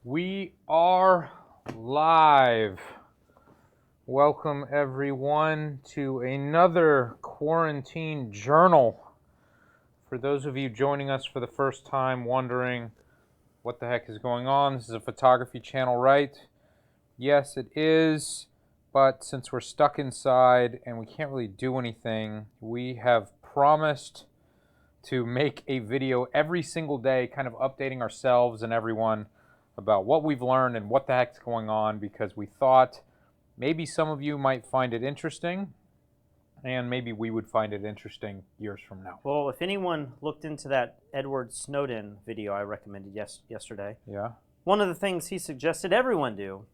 We are live. Welcome everyone to another quarantine journal. For those of you joining us for the first time wondering what the heck is going on, this is a photography channel, right? Yes, it is, but since we're stuck inside and we can't really do anything, we have promised to make a video every single day, kind of updating ourselves and everyone about what we've learned and what the heck's going on, because we thought maybe some of you might find it interesting and maybe we would find it interesting years from now. Well, if anyone looked into that Edward Snowden video I recommended yesterday, Yeah? one of the things he suggested everyone do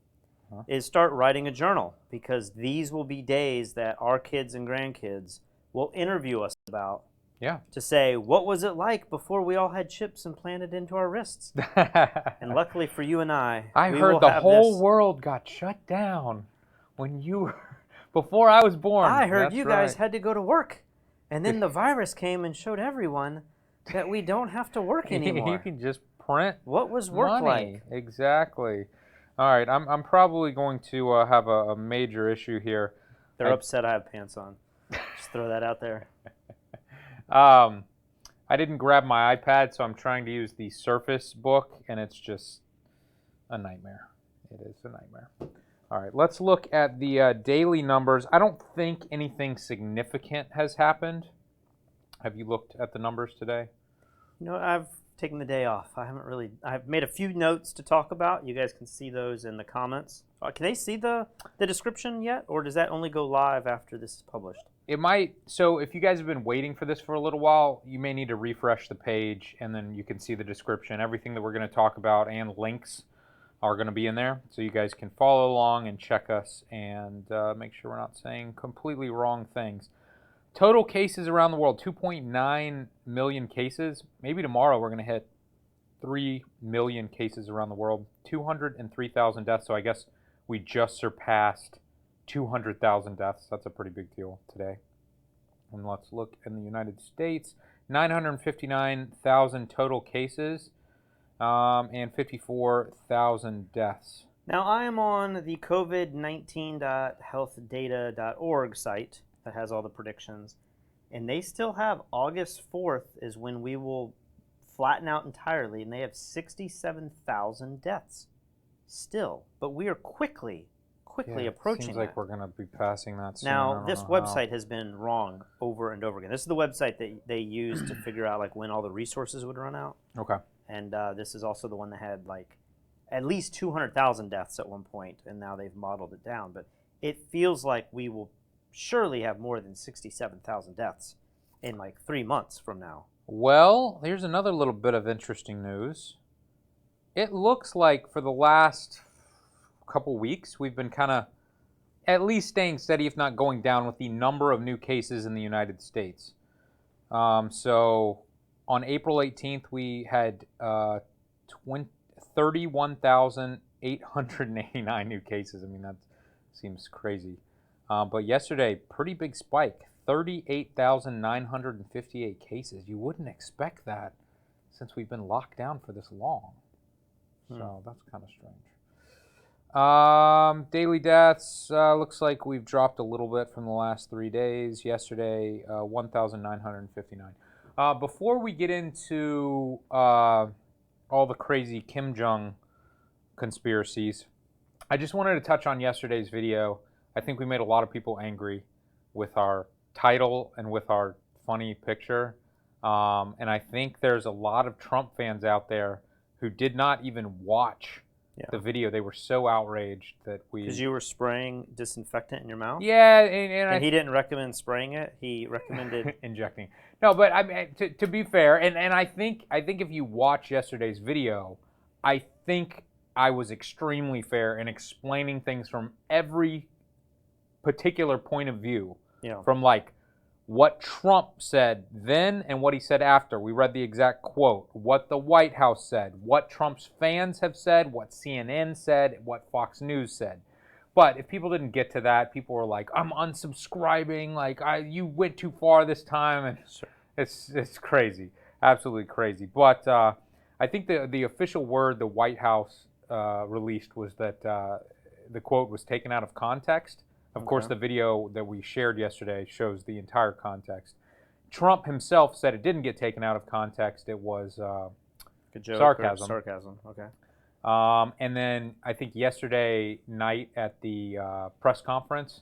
is start writing a journal, because these will be days that our kids and grandkids will interview us about. Yeah. To say, what was it like before we all had chips implanted into our wrists? And luckily for you and I heard the whole world got shut down when you were, before I was born. I heard you guys had to go to work. And then the virus came and showed everyone that we don't have to work anymore. You can just print What was work like? Exactly. All right, I'm probably going to have a major issue here. They're upset I have pants on. Just throw that out there. I didn't grab my iPad, so I'm trying to use the Surface Book, and it's just a nightmare. It is a nightmare. All right, let's look at the daily numbers. I don't think anything significant has happened. Have you looked at the numbers today? You know, I've taken the day off. I've made a few notes to talk about. You guys can see those in the comments. Can they see the description yet, or does that only go live after this is published? It might. So if you guys have been waiting for this for a little while, you may need to refresh the page, and then you can see the description. Everything that we're going to talk about and links are going to be in there, so you guys can follow along and check us and make sure we're not saying completely wrong things. Total cases around the world, 2.9 million cases. Maybe tomorrow we're going to hit 3 million cases around the world. 203,000 deaths, so I guess we just surpassed 200,000 deaths. That's a pretty big deal today. And let's look in the United States. 959,000 total cases and 54,000 deaths. Now, I am on the covid19.healthdata.org site that has all the predictions, and they still have August 4th is when we will flatten out entirely, and they have 67,000 deaths still. But we are quickly approaching seems that. like we're going to be passing that soon. Now, this website has been wrong over and over again. This is the website that they used to figure out like when all the resources would run out. Okay. And this is also the one that had like at least 200,000 deaths at one point, and now they've modeled it down. But it feels like we will surely have more than 67,000 deaths in like 3 months from now. Well, here's another little bit of interesting news. It looks like for the last couple weeks, we've been kind of at least staying steady, if not going down, with the number of new cases in the United States. So on April 18th, we had 31,889 new cases. I mean, that seems crazy. But yesterday, pretty big spike, 38,958 cases. You wouldn't expect that since we've been locked down for this long. So that's kind of strange. Daily deaths, looks like we've dropped a little bit from the last 3 days. Yesterday, 1,959. Before we get into all the crazy Kim Jong conspiracies, I just wanted to touch on yesterday's video. I think we made a lot of people angry with our title and with our funny picture. And I think there's a lot of Trump fans out there who did not even watch the video. They were so outraged that we... Because you were spraying disinfectant in your mouth? Yeah, and he didn't recommend spraying it. He recommended... injecting. No, but I mean, to be fair, and I think if you watch yesterday's video, I think I was extremely fair in explaining things from every particular point of view. Yeah. From like what Trump said then and what he said after. We read the exact quote, what the White House said, what Trump's fans have said, what CNN said, what Fox News said. But if people didn't get to that, people were like, I'm unsubscribing, like you went too far this time, and it's crazy, absolutely crazy. But I think the official word the White House released was that the quote was taken out of context. Of course, the video that we shared yesterday shows the entire context. Trump himself said it didn't get taken out of context. It was A joke sarcasm. Or sarcasm. Okay. And then I think yesterday night at the press conference,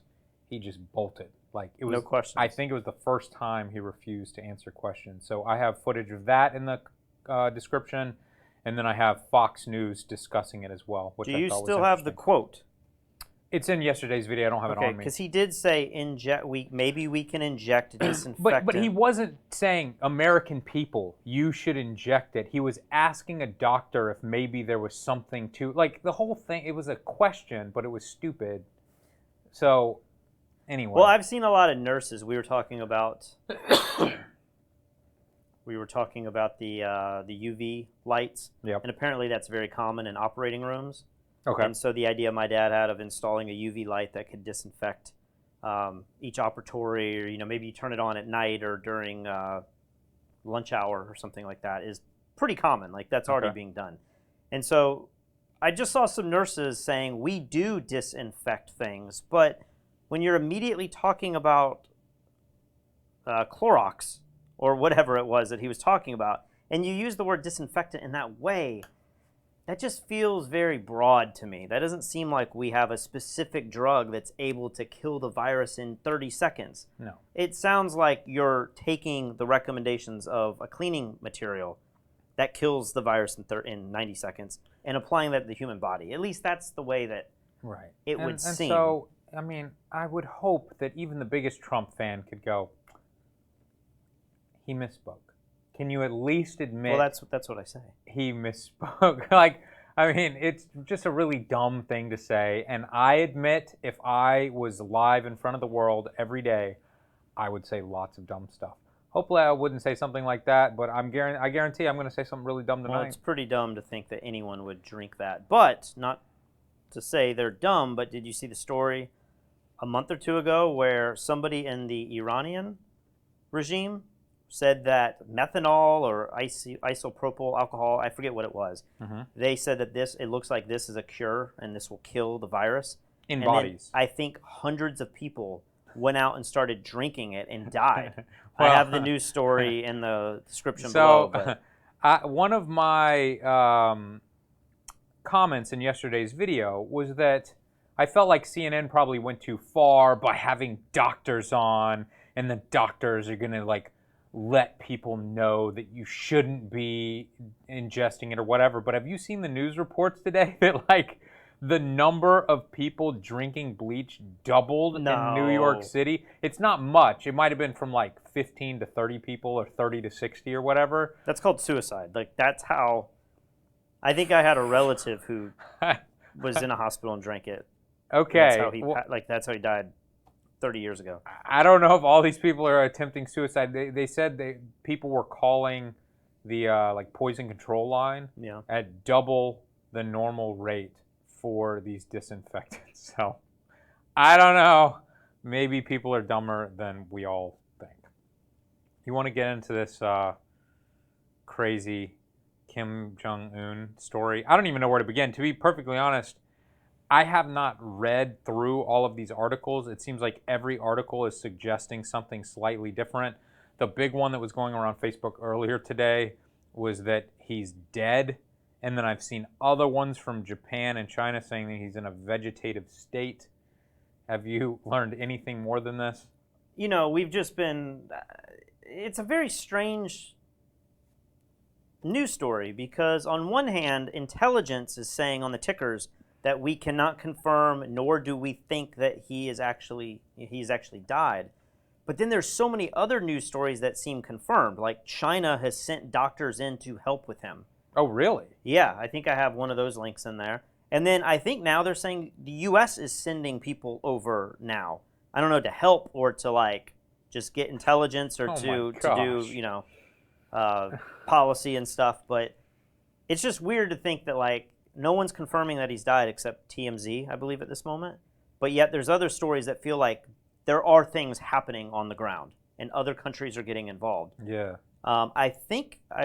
he just bolted. Like it was. No questions. I think it was the first time he refused to answer questions. So I have footage of that in the description, and then I have Fox News discussing it as well. Which Do I you thought still was have the quote? It's in yesterday's video. I don't have it on me. Because he did say maybe we can inject disinfectant. But he wasn't saying American people, you should inject it. He was asking a doctor if maybe there was something to like the whole thing. It was a question, but it was stupid. So anyway. Well, I've seen a lot of nurses. We were talking about the UV lights. Yep. And apparently that's very common in operating rooms. Okay. And so the idea my dad had of installing a UV light that could disinfect each operatory, or maybe you turn it on at night or during lunch hour or something like that, is pretty common. Like that's already being done. And so I just saw some nurses saying we do disinfect things, but when you're immediately talking about Clorox or whatever it was that he was talking about, and you use the word disinfectant in that way, that just feels very broad to me. That doesn't seem like we have a specific drug that's able to kill the virus in 30 seconds. No. It sounds like you're taking the recommendations of a cleaning material that kills the virus in 90 seconds and applying that to the human body. At least that's the way that it would seem. And so, I mean, I would hope that even the biggest Trump fan could go, he misspoke. Can you at least admit? Well, that's what I say. He misspoke. Like, I mean, it's just a really dumb thing to say. And I admit, if I was live in front of the world every day, I would say lots of dumb stuff. Hopefully, I wouldn't say something like that. But I guarantee I'm going to say something really dumb tonight. Well, it's pretty dumb to think that anyone would drink that. But not to say they're dumb. But did you see the story a month or two ago where somebody in the Iranian regime said that methanol or isopropyl alcohol, I forget what it was, they said that it looks like this is a cure and this will kill the virus. In bodies. Then I think hundreds of people went out and started drinking it and died. Well, I have the news story in the description below. But. One of my comments in yesterday's video was that I felt like CNN probably went too far by having doctors on, and the doctors are going to like let people know that you shouldn't be ingesting it or whatever. But have you seen the news reports today that like the number of people drinking bleach doubled in New York City? It's not much. It might have been from like 15 to 30 people or 30 to 60 or whatever. That's called suicide. Like that's how, I think I had a relative who was in a hospital and drank it. Okay. That's how he died 30 years ago. I don't know if all these people are attempting suicide. They said people were calling the like poison control line at double the normal rate for these disinfectants. So I don't know. Maybe people are dumber than we all think. You want to get into this crazy Kim Jong-Un story? I don't even know where to begin. To be perfectly honest, I have not read through all of these articles. It seems like every article is suggesting something slightly different. The big one that was going around Facebook earlier today was that he's dead. And then I've seen other ones from Japan and China saying that he's in a vegetative state. Have you learned anything more than this? We've just been... It's a very strange news story because on one hand, intelligence is saying on the tickers that we cannot confirm, nor do we think that he's actually died. But then there's so many other news stories that seem confirmed, like China has sent doctors in to help with him. Oh, really? Yeah, I think I have one of those links in there. And then I think now they're saying the U.S. is sending people over now. I don't know, to help or to like just get intelligence or to do, policy and stuff. But it's just weird to think that like, no one's confirming that he's died except TMZ, I believe, at this moment. But yet there's other stories that feel like there are things happening on the ground and other countries are getting involved. Yeah. I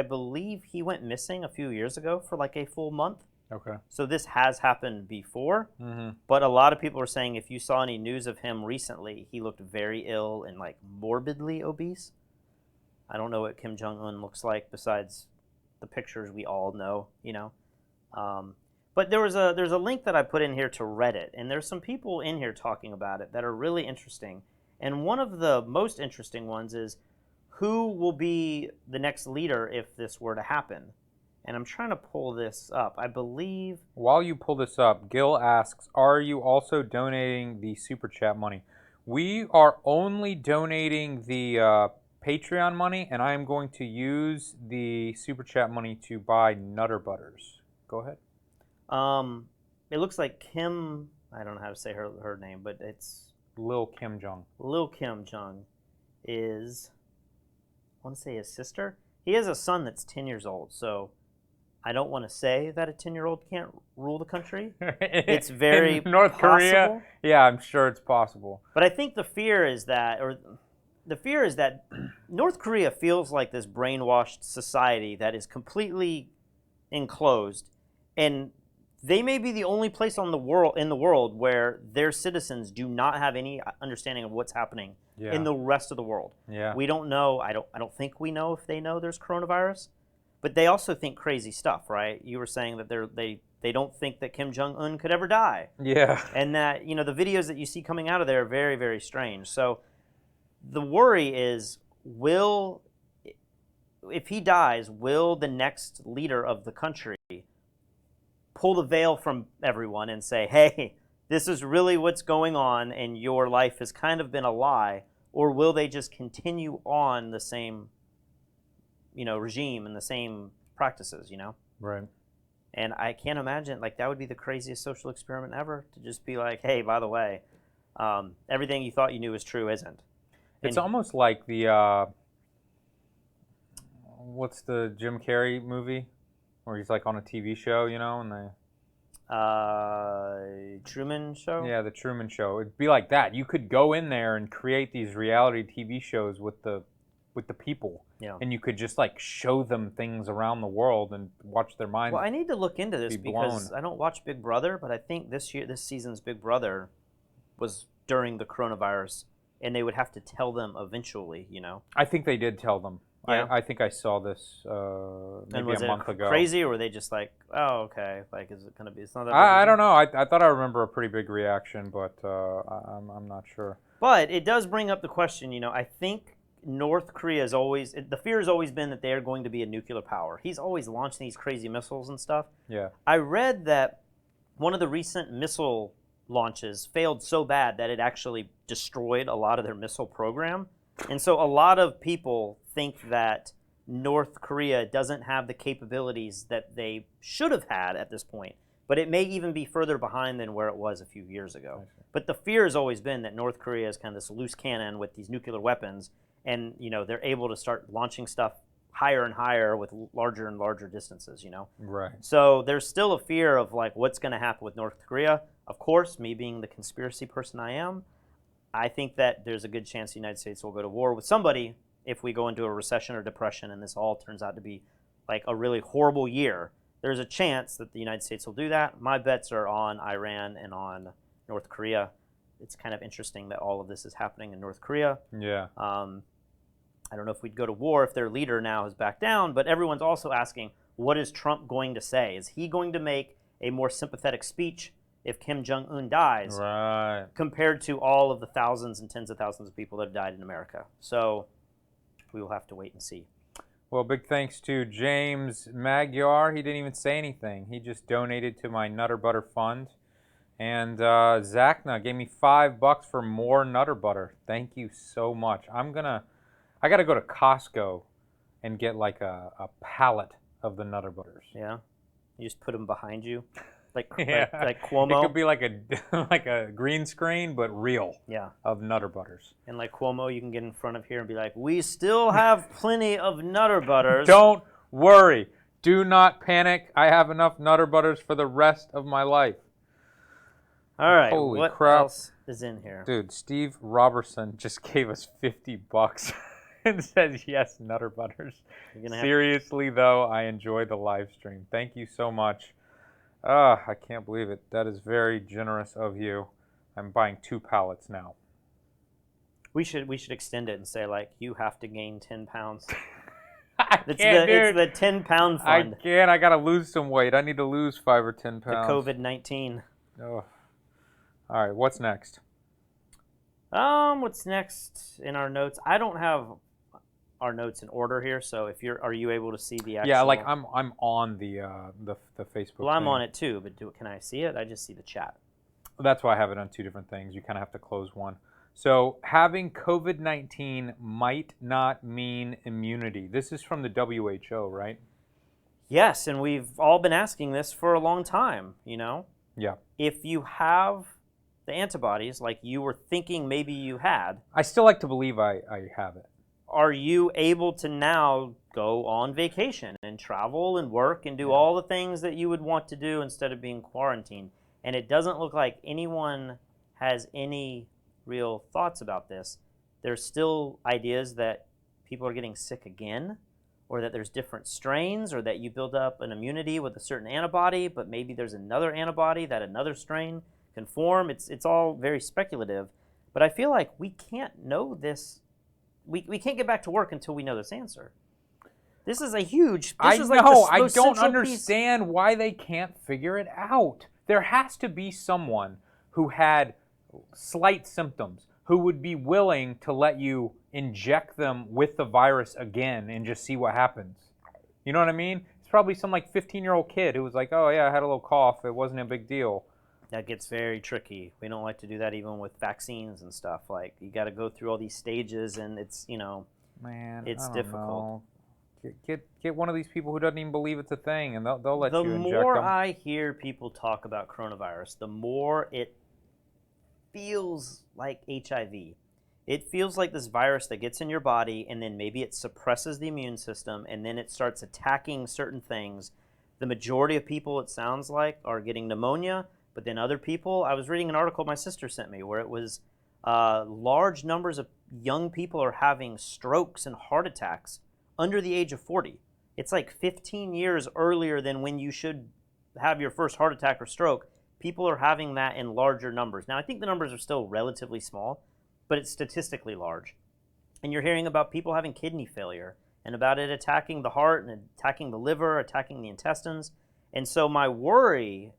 believe he went missing a few years ago for like a full month. Okay. So this has happened before, Mm-hmm. but a lot of people are saying if you saw any news of him recently, he looked very ill and like morbidly obese. I don't know what Kim Jong-Un looks like besides the pictures we all know, you know. But there's a link that I put in here to Reddit, and there's some people in here talking about it that are really interesting. And one of the most interesting ones is who will be the next leader if this were to happen. And I'm trying to pull this up. I believe. While you pull this up, Gil asks, "Are you also donating the super chat money?" We are only donating the Patreon money, and I am going to use the super chat money to buy Nutter Butters. Go ahead. It looks like Kim. I don't know how to say her name, but it's Lil Kim Jong. Lil Kim Jong is. I want to say his sister. He has a son that's 10 years old, so I don't want to say that a 10-year-old can't rule the country. It's very in North possible. Korea. Yeah, I'm sure it's possible. But I think the fear is that North Korea feels like this brainwashed society that is completely enclosed, and they may be the only place in the world where their citizens do not have any understanding of what's happening in the rest of the world. Yeah. We don't know. I don't think we know if they know there's coronavirus. But they also think crazy stuff, right? You were saying that they don't think that Kim Jong-Un could ever die. Yeah. And that, you know, the videos that you see coming out of there are very, very strange. So the worry is, if he dies, will the next leader of the country pull the veil from everyone and say, hey, this is really what's going on and your life has kind of been a lie? Or will they just continue on the same regime and the same practices, Right. And I can't imagine, like, that would be the craziest social experiment ever, to just be like, hey, by the way, everything you thought you knew is true isn't. It's almost like the, what's the Jim Carrey movie where he's like on a TV show, and they... Truman Show? Yeah, the Truman Show. It'd be like that. You could go in there and create these reality TV shows with the people. Yeah. And you could just like show them things around the world and watch their minds. Well, I need to look into this because I don't watch Big Brother, but I think this season's Big Brother was during the coronavirus, and they would have to tell them eventually, I think they did tell them. Yeah. I think I saw this maybe a month ago. Crazy, or were they just like, oh, okay, like, is it going to be? It's not that I don't know. I thought I remember a pretty big reaction, but I'm not sure. But it does bring up the question, I think North Korea is always, the fear has always been that they are going to be a nuclear power. He's always launching these crazy missiles and stuff. Yeah. I read that one of the recent missile launches failed so bad that it actually destroyed a lot of their missile program. And so a lot of people think that North Korea doesn't have the capabilities that they should have had at this point. But it may even be further behind than where it was a few years ago. But the fear has always been that North Korea is kind of this loose cannon with these nuclear weapons, and they're able to start launching stuff higher and higher with larger and larger distances. Right. So there's still a fear of like what's going to happen with North Korea. Of course, me being the conspiracy person I am, I think that there's a good chance the United States will go to war with somebody if we go into a recession or depression and this all turns out to be like a really horrible year. There's a chance that the United States will do that. My bets are on Iran and on North Korea. It's kind of interesting that all of this is happening in North Korea. Yeah. I don't know if we'd go to war if their leader now has backed down, but everyone's also asking, what is Trump going to say? Is he going to make a more sympathetic speech if Kim Jong-Un dies, right, compared to all of the thousands and tens of thousands of people that have died in America? So we will have to wait and see. Well, big thanks to James Magyar. He didn't even say anything. He just donated to my Nutter Butter Fund. And Zachna gave me $5 for more Nutter Butter. Thank you so much. I got to go to Costco and get like a pallet of the Nutter Butters. Yeah? You just put them behind you? Like It Cuomo? could be like a green screen, but real. Yeah. Of Nutter Butters. And like Cuomo, you can get in front of here and be like, we still have plenty of Nutter Butters. Don't worry. Do not panic. I have enough Nutter Butters for the rest of my life. All right. Holy what crap. else is in here? Dude, Steve Robertson just gave us $50 and says, yes, Nutter Butters. Seriously, though, I enjoy the live stream. Thank you so much. Ah, I can't believe it. That is very generous of you. I'm buying 2 pallets now. We should extend it and say like you have to gain 10 pounds. I It's can't, it's dude. the 10-pound I fund. can't. I gotta lose some weight. I need to lose 5 or 10 The pounds. COVID-19. Oh. All right. What's next? What's next in our notes? I don't have our notes in order here, so if are you able to see the actual? Yeah, like I'm on the Facebook. Well, I'm thing. on it too, but can I see it? I just see the chat. That's why I have it on 2 different things. You kind of have to close one. So having COVID-19 might not mean immunity. This is from the WHO, right? Yes, and we've all been asking this for a long time, you know? Yeah. If you have the antibodies like you were thinking maybe you had, I still like to believe I have it. are you able to now go on vacation and travel and work and do all the things that you would want to do instead of being quarantined? And it doesn't look like anyone has any real thoughts about this. There's still ideas that people are getting sick again, or that there's different strains, or that you build up an immunity with a certain antibody, but maybe there's another antibody that another strain can form. It's all very speculative. But I feel like we can't know this. We can't get back to work until we know this answer. This is a huge. I This is know. like the I most don't central understand why they can't figure it out. There has to be someone who had slight symptoms who would be willing to let you inject them with the virus again and just see what happens. You know what I mean? It's probably some like 15-year-old kid who was like, "Oh yeah, I had a little cough. It wasn't a big deal." That gets very tricky. We don't like to do that even with vaccines and stuff. Like you got to go through all these stages, and it's Man, it's I don't difficult. know. Get one of these people who doesn't even believe it's a thing, and they'll let The you inject more them. I hear people talk about coronavirus, the more it feels like HIV. It feels like this virus that gets in your body, and then maybe it suppresses the immune system, and then it starts attacking certain things. The majority of people, it sounds like, are getting pneumonia, but then other people, I was reading an article my sister sent me where it was large numbers of young people are having strokes and heart attacks under the age of 40. It's like 15 years earlier than when you should have your first heart attack or stroke. People are having that in larger numbers. Now, I think the numbers are still relatively small, but it's statistically large. And you're hearing about people having kidney failure and about it attacking the heart and attacking the liver, attacking the intestines. And so my worry,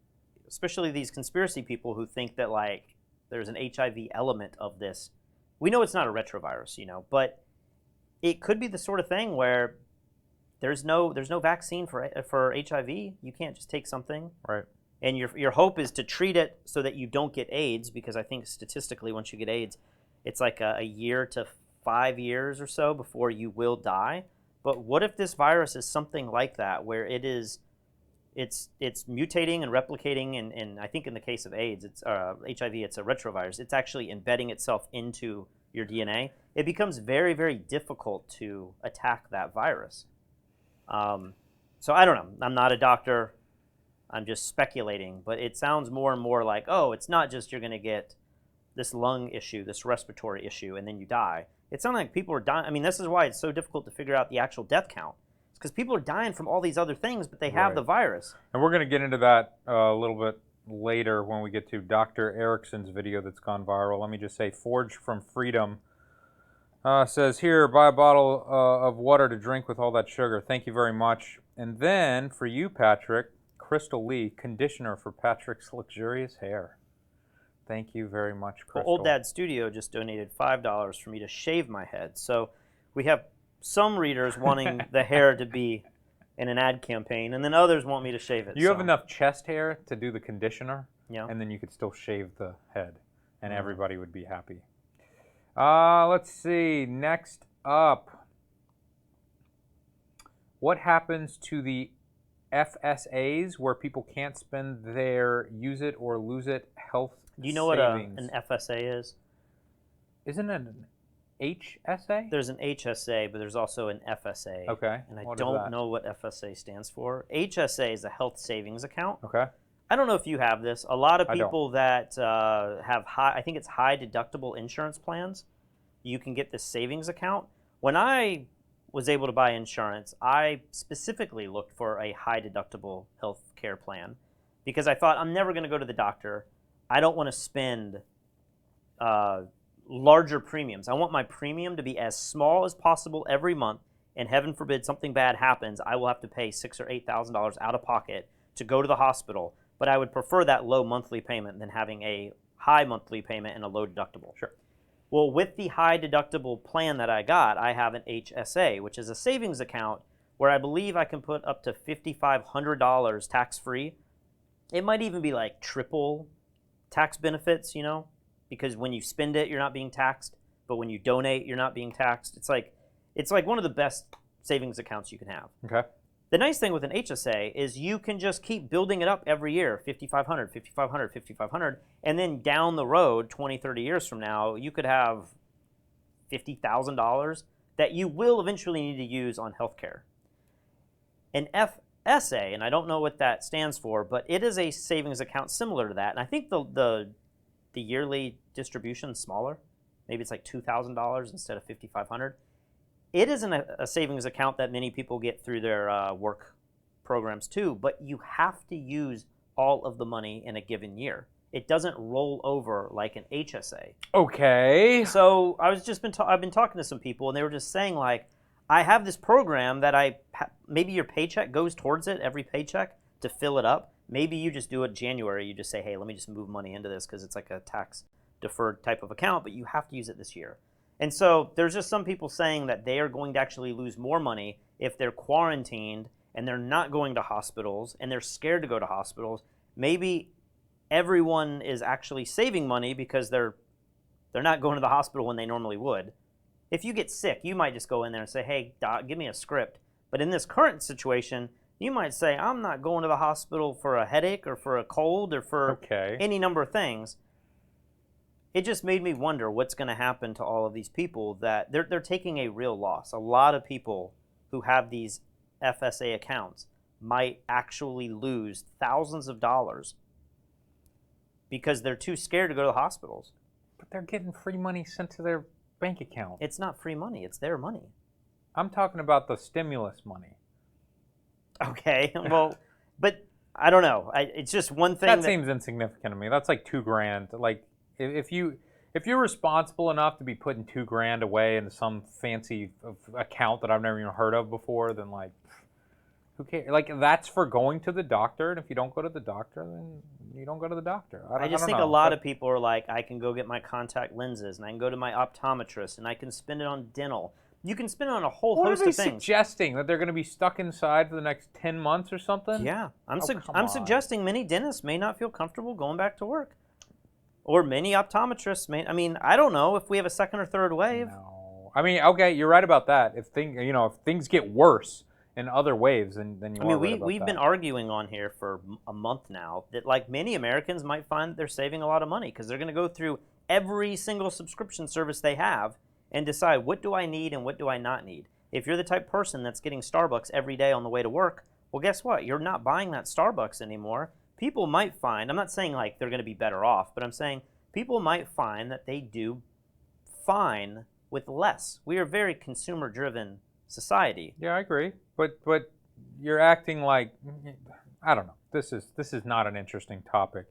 especially these conspiracy people who think that like there's an HIV element of this, we know it's not a retrovirus, but it could be the sort of thing where there's no vaccine for HIV. You can't just take something. Right. And your hope is to treat it so that you don't get AIDS, because I think statistically once you get AIDS, it's like a year to 5 years or so before you will die. But what if this virus is something like that, where it's mutating and replicating, and I think in the case of AIDS, it's HIV, it's a retrovirus. It's actually embedding itself into your DNA. It becomes very, very difficult to attack that virus. So I don't know. I'm not a doctor. I'm just speculating, but it sounds more and more like, oh, it's not just you're going to get this lung issue, this respiratory issue, and then you die. It sounds like people are dying. I mean, this is why it's so difficult to figure out the actual death count. It's because people are dying from all these other things, but they have the virus. And we're going to get into that a little bit later when we get to Dr. Erickson's video that's gone viral. Let me just say, Forge from Freedom says, here, buy a bottle of water to drink with all that sugar. Thank you very much. And then, for you, Patrick, Crystal Lee, conditioner for Patrick's luxurious hair. Thank you very much, Crystal. Well, Old Dad Studio just donated $5 for me to shave my head. So we have some readers wanting the hair to be in an ad campaign, and then others want me to shave it. You have enough chest hair to do the conditioner, yeah, and then you could still shave the head, and everybody would be happy. Let's see. Next up, what happens to the FSAs where people can't spend their use it or lose it health savings? Do you know what an FSA is? Isn't it an HSA? There's an HSA, but there's also an FSA. Okay. And I don't know what FSA stands for. HSA is a health savings account. Okay. I don't know if you have this. A lot of people that have high, I think it's high deductible insurance plans, you can get this savings account. When I was able to buy insurance, I specifically looked for a high deductible health care plan because I thought I'm never going to go to the doctor. I don't want to spend larger premiums. I want my premium to be as small as possible every month, and heaven forbid something bad happens, I will have to pay $6,000 or $8,000 out of pocket to go to the hospital. But I would prefer that low monthly payment than having a high monthly payment and a low deductible. Sure. Well, with the high deductible plan that I got, I have an HSA, which is a savings account where I believe I can put up to $5,500 tax-free. It might even be like triple tax benefits, you know, because when you spend it, you're not being taxed, but when you donate, you're not being taxed. It's like one of the best savings accounts you can have. Okay. The nice thing with an HSA is you can just keep building it up every year, 5,500, 5,500, 5,500, and then down the road, 20, 30 years from now, you could have $50,000 that you will eventually need to use on healthcare. An FSA, and I don't know what that stands for, but it is a savings account similar to that. And I think the yearly distribution is smaller. Maybe it's like $2,000 instead of $5,500. It isn't a savings account that many people get through their work programs too, but you have to use all of the money in a given year. It doesn't roll over like an HSA. Okay. So I've been talking to some people, and they were just saying, like, I have this program that maybe your paycheck goes towards it every paycheck to fill it up. Maybe you just do it January. You just say, hey, let me just move money into this because it's like a tax deferred type of account, but you have to use it this year. And so there's just some people saying that they are going to actually lose more money if they're quarantined and they're not going to hospitals and they're scared to go to hospitals. Maybe everyone is actually saving money because they're not going to the hospital when they normally would. If you get sick, you might just go in there and say, hey, doc, give me a script. But in this current situation, you might say, I'm not going to the hospital for a headache or for a cold or for any number of things. It just made me wonder what's going to happen to all of these people that they're taking a real loss. A lot of people who have these FSA accounts might actually lose thousands of dollars because they're too scared to go to the hospitals. But they're getting free money sent to their bank account. It's not free money. It's their money. I'm talking about the stimulus money. Okay. Well, but I don't know. It's just one thing. That seems insignificant to me. That's like $2,000. Like, if you're responsible enough to be putting $2,000 away into some fancy account that I've never even heard of before, then like, who cares? Like, that's for going to the doctor, and if you don't go to the doctor, then you don't go to the doctor. I just think know. A lot of people are like, I can go get my contact lenses, and I can go to my optometrist, and I can spend it on dental. You can spend it on a whole host of things. What are they suggesting? That they're going to be stuck inside for the next 10 months or something? Yeah. I'm suggesting many dentists may not feel comfortable going back to work. Or many optometrists may. I mean, I don't know if we have a second or third wave. No. I mean, okay, you're right about that. If things get worse in other waves, then you are right about we've that. been arguing on here for a month now that, like, many Americans might find that they're saving a lot of money because they're going to go through every single subscription service they have and decide, what do I need and what do I not need? If you're the type of person that's getting Starbucks every day on the way to work, well, guess what? You're not buying that Starbucks anymore. People might find, I'm not saying like they're going to be better off, but I'm saying people might find that they do fine with less. We are a very consumer-driven society. Yeah, I agree. But you're acting like, I don't know. This is not an interesting topic.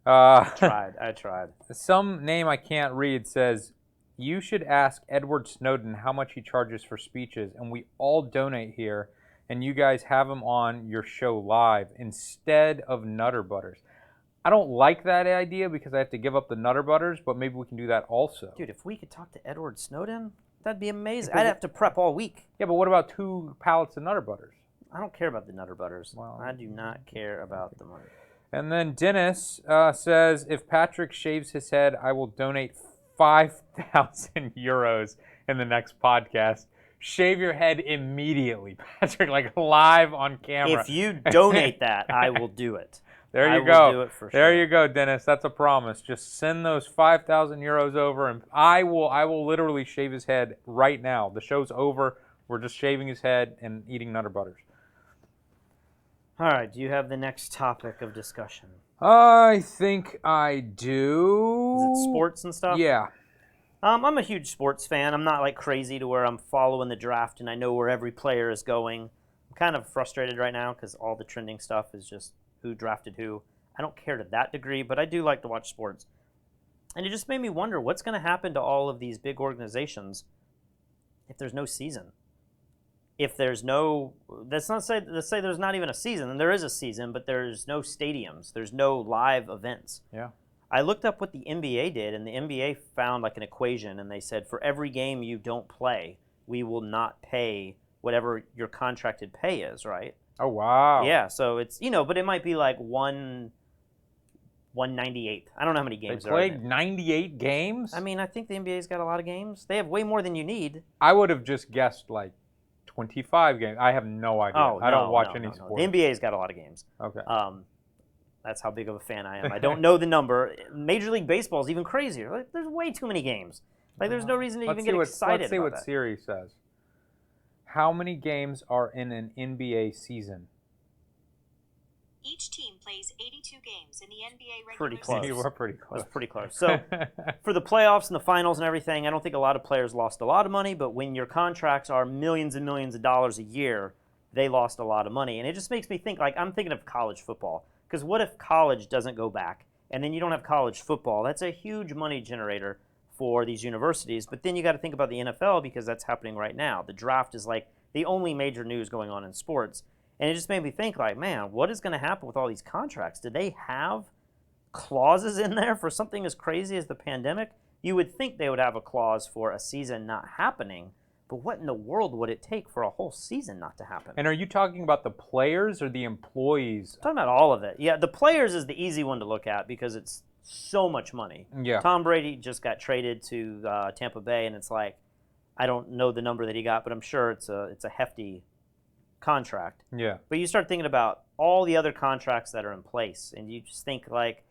I tried. Some name I can't read says, you should ask Edward Snowden how much he charges for speeches, and we all donate here, and you guys have him on your show live instead of Nutter Butters. I don't like that idea because I have to give up the Nutter Butters, but maybe we can do that also. Dude, if we could talk to Edward Snowden, that'd be amazing. I'd have to prep all week. Yeah, but what about 2 pallets of Nutter Butters? I don't care about the Nutter Butters. Well, I do not care about the money. And then Dennis says, if Patrick shaves his head, I will donate 5,000 euros in the next podcast. Shave your head immediately, Patrick, like live on camera. If you donate that, I will do it. There you go. I will do it for sure. There you go, Dennis. That's a promise. Just send those 5,000 euros over, and I will literally shave his head right now. The show's over. We're just shaving his head and eating Nutter Butters. All right. Do you have the next topic of discussion? I think I do. Is it sports and stuff? Yeah. I'm a huge sports fan. I'm not like crazy to where I'm following the draft and I know where every player is going. I'm kind of frustrated right now because all the trending stuff is just who drafted who. I don't care to that degree, but I do like to watch sports. And it just made me wonder what's going to happen to all of these big organizations if there's no season. If there's no, let's say there's not even a season, and there is a season, but there's no stadiums, there's no live events. Yeah. I looked up what the NBA did, and the NBA found like an equation, and they said for every game you don't play, we will not pay whatever your contracted pay is, right? Oh, wow. Yeah, so it's, but it might be like 198. I don't know how many games They there are. played 98 games? I mean, I think the NBA's got a lot of games. They have way more than you need. I would have just guessed like 25 games. I have no idea. Oh, I don't watch any sports. The NBA's got a lot of games. Okay. That's how big of a fan I am. I don't know the number. Major League Baseball is even crazier. Like, there's way too many games. Like, there's no reason to even get excited Let's see about what that. Siri says. How many games are in an NBA season? Each team plays 82 games in the NBA regular Pretty close. season. You were pretty close. That's pretty close. So for the playoffs and the finals and everything, I don't think a lot of players lost a lot of money, but when your contracts are millions and millions of dollars a year, they lost a lot of money. And it just makes me think, like, I'm thinking of college football. Because what if college doesn't go back, and then you don't have college football? That's a huge money generator for these universities. But then you got to think about the NFL, because that's happening right now. The draft is like the only major news going on in sports. And it just made me think, like, man, what is going to happen with all these contracts? Do they have clauses in there for something as crazy as the pandemic? You would think they would have a clause for a season not happening, but what in the world would it take for a whole season not to happen? And are you talking about the players or the employees? I'm talking about all of it. Yeah, the players is the easy one to look at because it's so much money. Yeah. Tom Brady just got traded to Tampa Bay, and it's like, I don't know the number that he got, but I'm sure it's a hefty contract. Yeah. But you start thinking about all the other contracts that are in place, and you just think like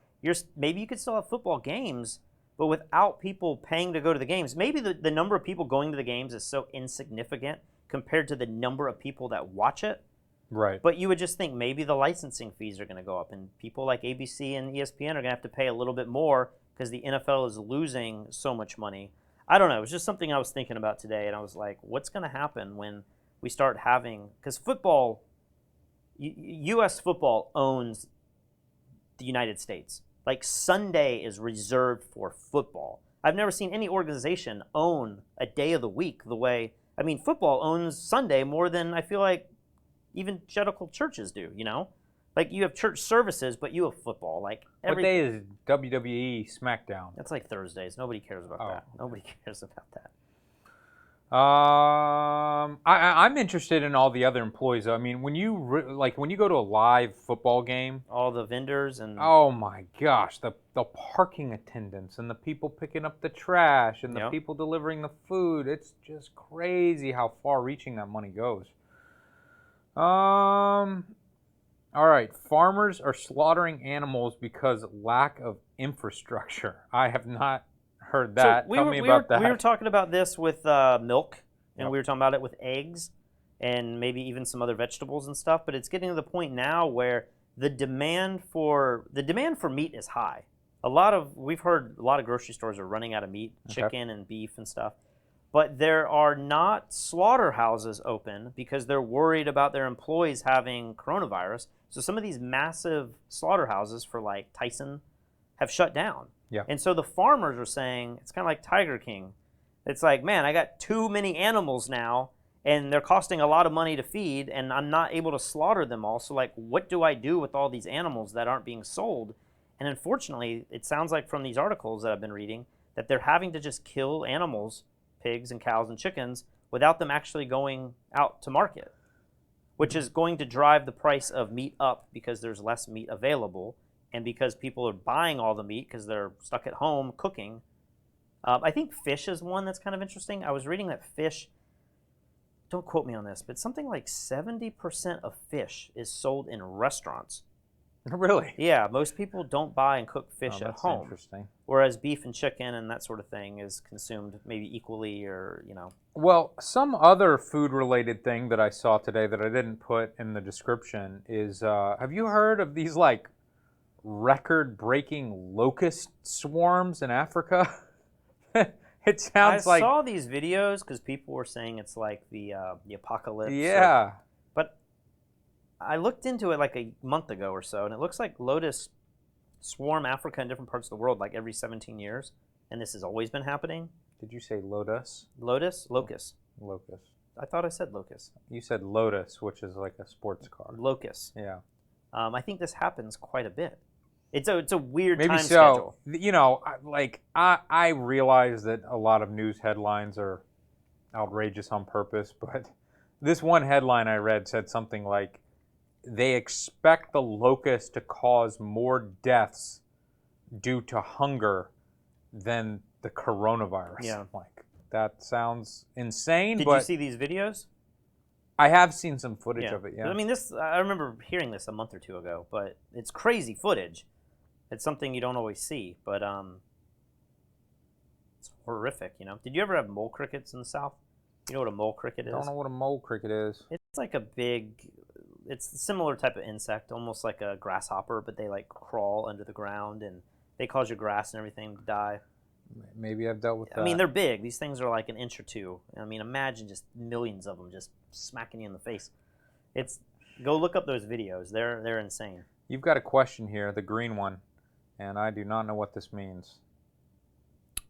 maybe you could still have football games, but without people paying to go to the games. Maybe the number of people going to the games is so insignificant compared to the number of people that watch it. Right. But you would just think maybe the licensing fees are going to go up, and people like ABC and ESPN are going to have to pay a little bit more because the NFL is losing so much money. I don't know. It was just something I was thinking about today, and I was like, what's going to happen when we start having, because football, U.S. football owns the United States. Like, Sunday is reserved for football. I've never seen any organization own a day of the week the way, I mean, football owns Sunday more than I feel like evangelical churches do, Like, you have church services, but you have football. Like, what day is WWE SmackDown? That's like Thursdays. Nobody cares about that. Nobody cares about that. I'm interested in all the other employees. I mean, when you go to a live football game, all the vendors and oh my gosh, the parking attendants and the people picking up the trash and the people delivering the food. It's just crazy how far-reaching that money goes. All right, farmers are slaughtering animals because lack of infrastructure. I have not heard that. Tell me about that. We were talking about this with milk, and Yep. we were talking about it with eggs, and maybe even some other vegetables and stuff. But it's getting to the point now where the demand for meat is high. We've heard a lot of grocery stores are running out of meat, chicken and beef and stuff. But there are not slaughterhouses open because they're worried about their employees having coronavirus. So some of these massive slaughterhouses for like Tyson have shut down. Yeah. And so the farmers are saying, it's kind of like Tiger King. It's like, man, I got too many animals now, and they're costing a lot of money to feed, and I'm not able to slaughter them all. So, like, what do I do with all these animals that aren't being sold? And unfortunately, it sounds like from these articles that I've been reading that they're having to just kill animals, pigs and cows and chickens, without them actually going out to market, which is going to drive the price of meat up because there's less meat available. And because people are buying all the meat because they're stuck at home cooking. I think fish is one that's kind of interesting. I was reading that fish, don't quote me on this, but something like 70% of fish is sold in restaurants. Really? Yeah, most people don't buy and cook fish at home. Interesting. Whereas beef and chicken and that sort of thing is consumed maybe equally or. Well, some other food-related thing that I saw today that I didn't put in the description is, have you heard of these, like, record-breaking locust swarms in Africa? It sounds like... I saw these videos because people were saying it's like the apocalypse. Yeah. But I looked into it like a month ago or so, and it looks like lotus swarm Africa in different parts of the world like every 17 years, and this has always been happening. Did you say lotus? Lotus? Locust. Locust. I thought I said locust. You said lotus, which is like a sports car. Locust. Yeah. I think this happens quite a bit. It's a weird Maybe time so. schedule. You know, I realize that a lot of news headlines are outrageous on purpose, but this one headline I read said something like, they expect the locust to cause more deaths due to hunger than the coronavirus. Yeah. Like, that sounds insane, Did but you see these videos? I have seen some footage of it, yeah. I mean, I remember hearing this a month or two ago, but it's crazy footage. It's something you don't always see, but it's horrific, you know. Did you ever have mole crickets in the South? You know what a mole cricket is? I don't know what a mole cricket is. It's like it's a similar type of insect, almost like a grasshopper, but they like crawl under the ground and they cause your grass and everything to die. Maybe I've dealt with that. I mean, they're big. These things are like an inch or two. I mean, imagine just millions of them just smacking you in the face. Go look up those videos. They're insane. You've got a question here, the green one, and I do not know what this means.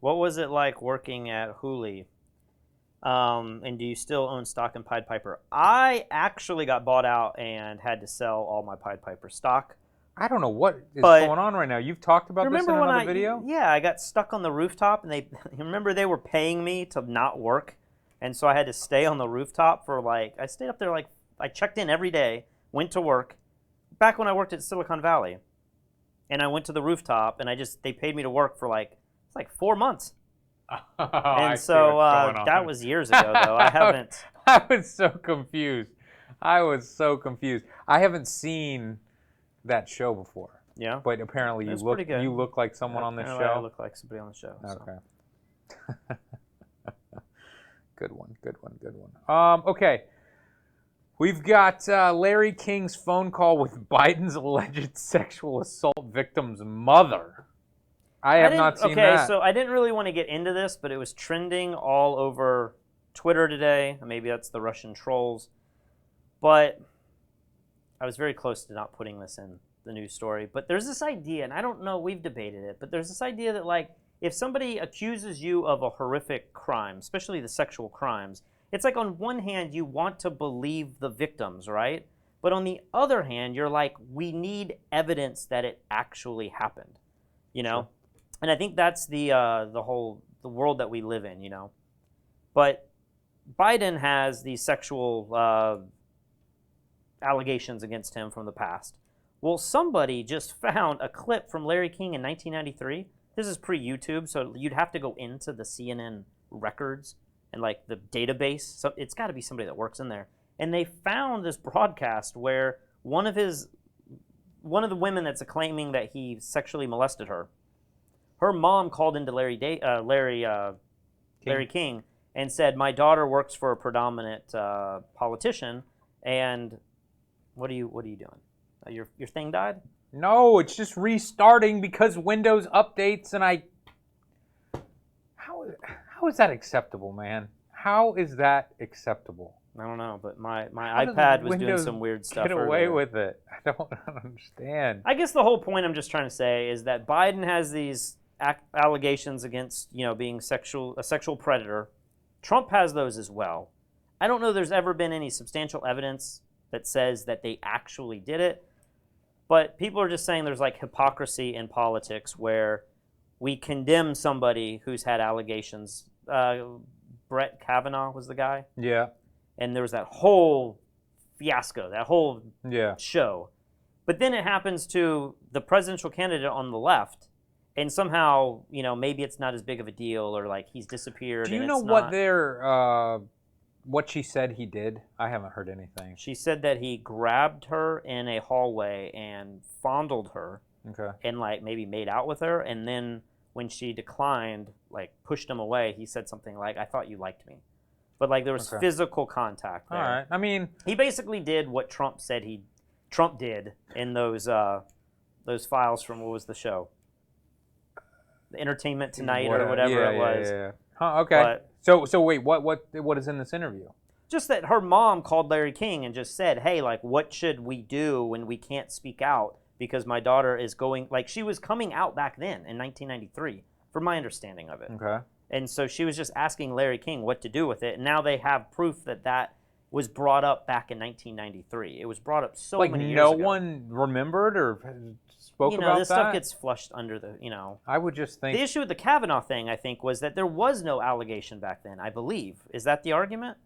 What was it like working at Hooli? And do you still own stock in Pied Piper? I actually got bought out and had to sell all my Pied Piper stock. I don't know what is going on right now. You've talked about this in another video? Yeah, I got stuck on the rooftop, and they were paying me to not work, and so I had to stay on the rooftop for I stayed up there I checked in every day, went to work, back when I worked at Silicon Valley, and I went to the rooftop, and they paid me to work for it's 4 months. And so that was years ago, though. I haven't. I was so confused. I haven't seen that show before. Yeah. But apparently you look like someone on this show. I look like somebody on the show. Okay. So. Good one. Okay. We've got Larry King's phone call with Biden's alleged sexual assault victim's mother. I have not seen that. Okay, so I didn't really want to get into this, but it was trending all over Twitter today. Maybe that's the Russian trolls. But I was very close to not putting this in the news story. But there's this idea, and I don't know, we've debated it, but there's this idea that if somebody accuses you of a horrific crime, especially the sexual crimes, it's like on one hand you want to believe the victims, right? But on the other hand, you're like, we need evidence that it actually happened, you know? Sure. And I think that's the world that we live in, you know? But Biden has these sexual allegations against him from the past. Well, somebody just found a clip from Larry King in 1993. This is pre-YouTube, so you'd have to go into the CNN records and the database. So it's got to be somebody that works in there. And they found this broadcast where one of the women that's claiming that he sexually molested her, her mom called into Larry King and said, "My daughter works for a predominant politician, and what are you doing? Your thing died?" No, it's just restarting because Windows updates, and How is that acceptable, man? How is that acceptable? I don't know, but my iPad was doing some weird stuff. Get away with it. I don't understand. I guess the whole point I'm just trying to say is that Biden has these allegations against, being a sexual predator. Trump has those as well. I don't know there's ever been any substantial evidence that says that they actually did it, but people are just saying there's hypocrisy in politics where we condemn somebody who's had allegations. Brett Kavanaugh was the guy. Yeah. And there was that whole fiasco, that whole show. But then it happens to the presidential candidate on the left, and somehow, maybe it's not as big of a deal, or he's disappeared. Do you know what she said he did? I haven't heard anything. She said that he grabbed her in a hallway and fondled her. Okay. And maybe made out with her, and then when she declined, pushed him away, he said something like, "I thought you liked me." But there was physical contact there. All right. I mean, he basically did what Trump said Trump did in those files from, what was the show? The Entertainment Tonight or whatever it was. Yeah. Huh, okay. But, so wait, what is in this interview? Just that her mom called Larry King and just said, hey, like, what should we do when we can't speak out because my daughter is going, like, she was coming out back then in 1993, from my understanding of it. Okay. And so she was just asking Larry King what to do with it. And now they have proof that that was brought up back in 1993. It was brought up so Like many years ago. no one remembered or spoke You know, about this that? stuff gets flushed under the, you know. I would just think The issue with the Kavanaugh thing, I think, was that there was no allegation back then, I believe. Is that the argument?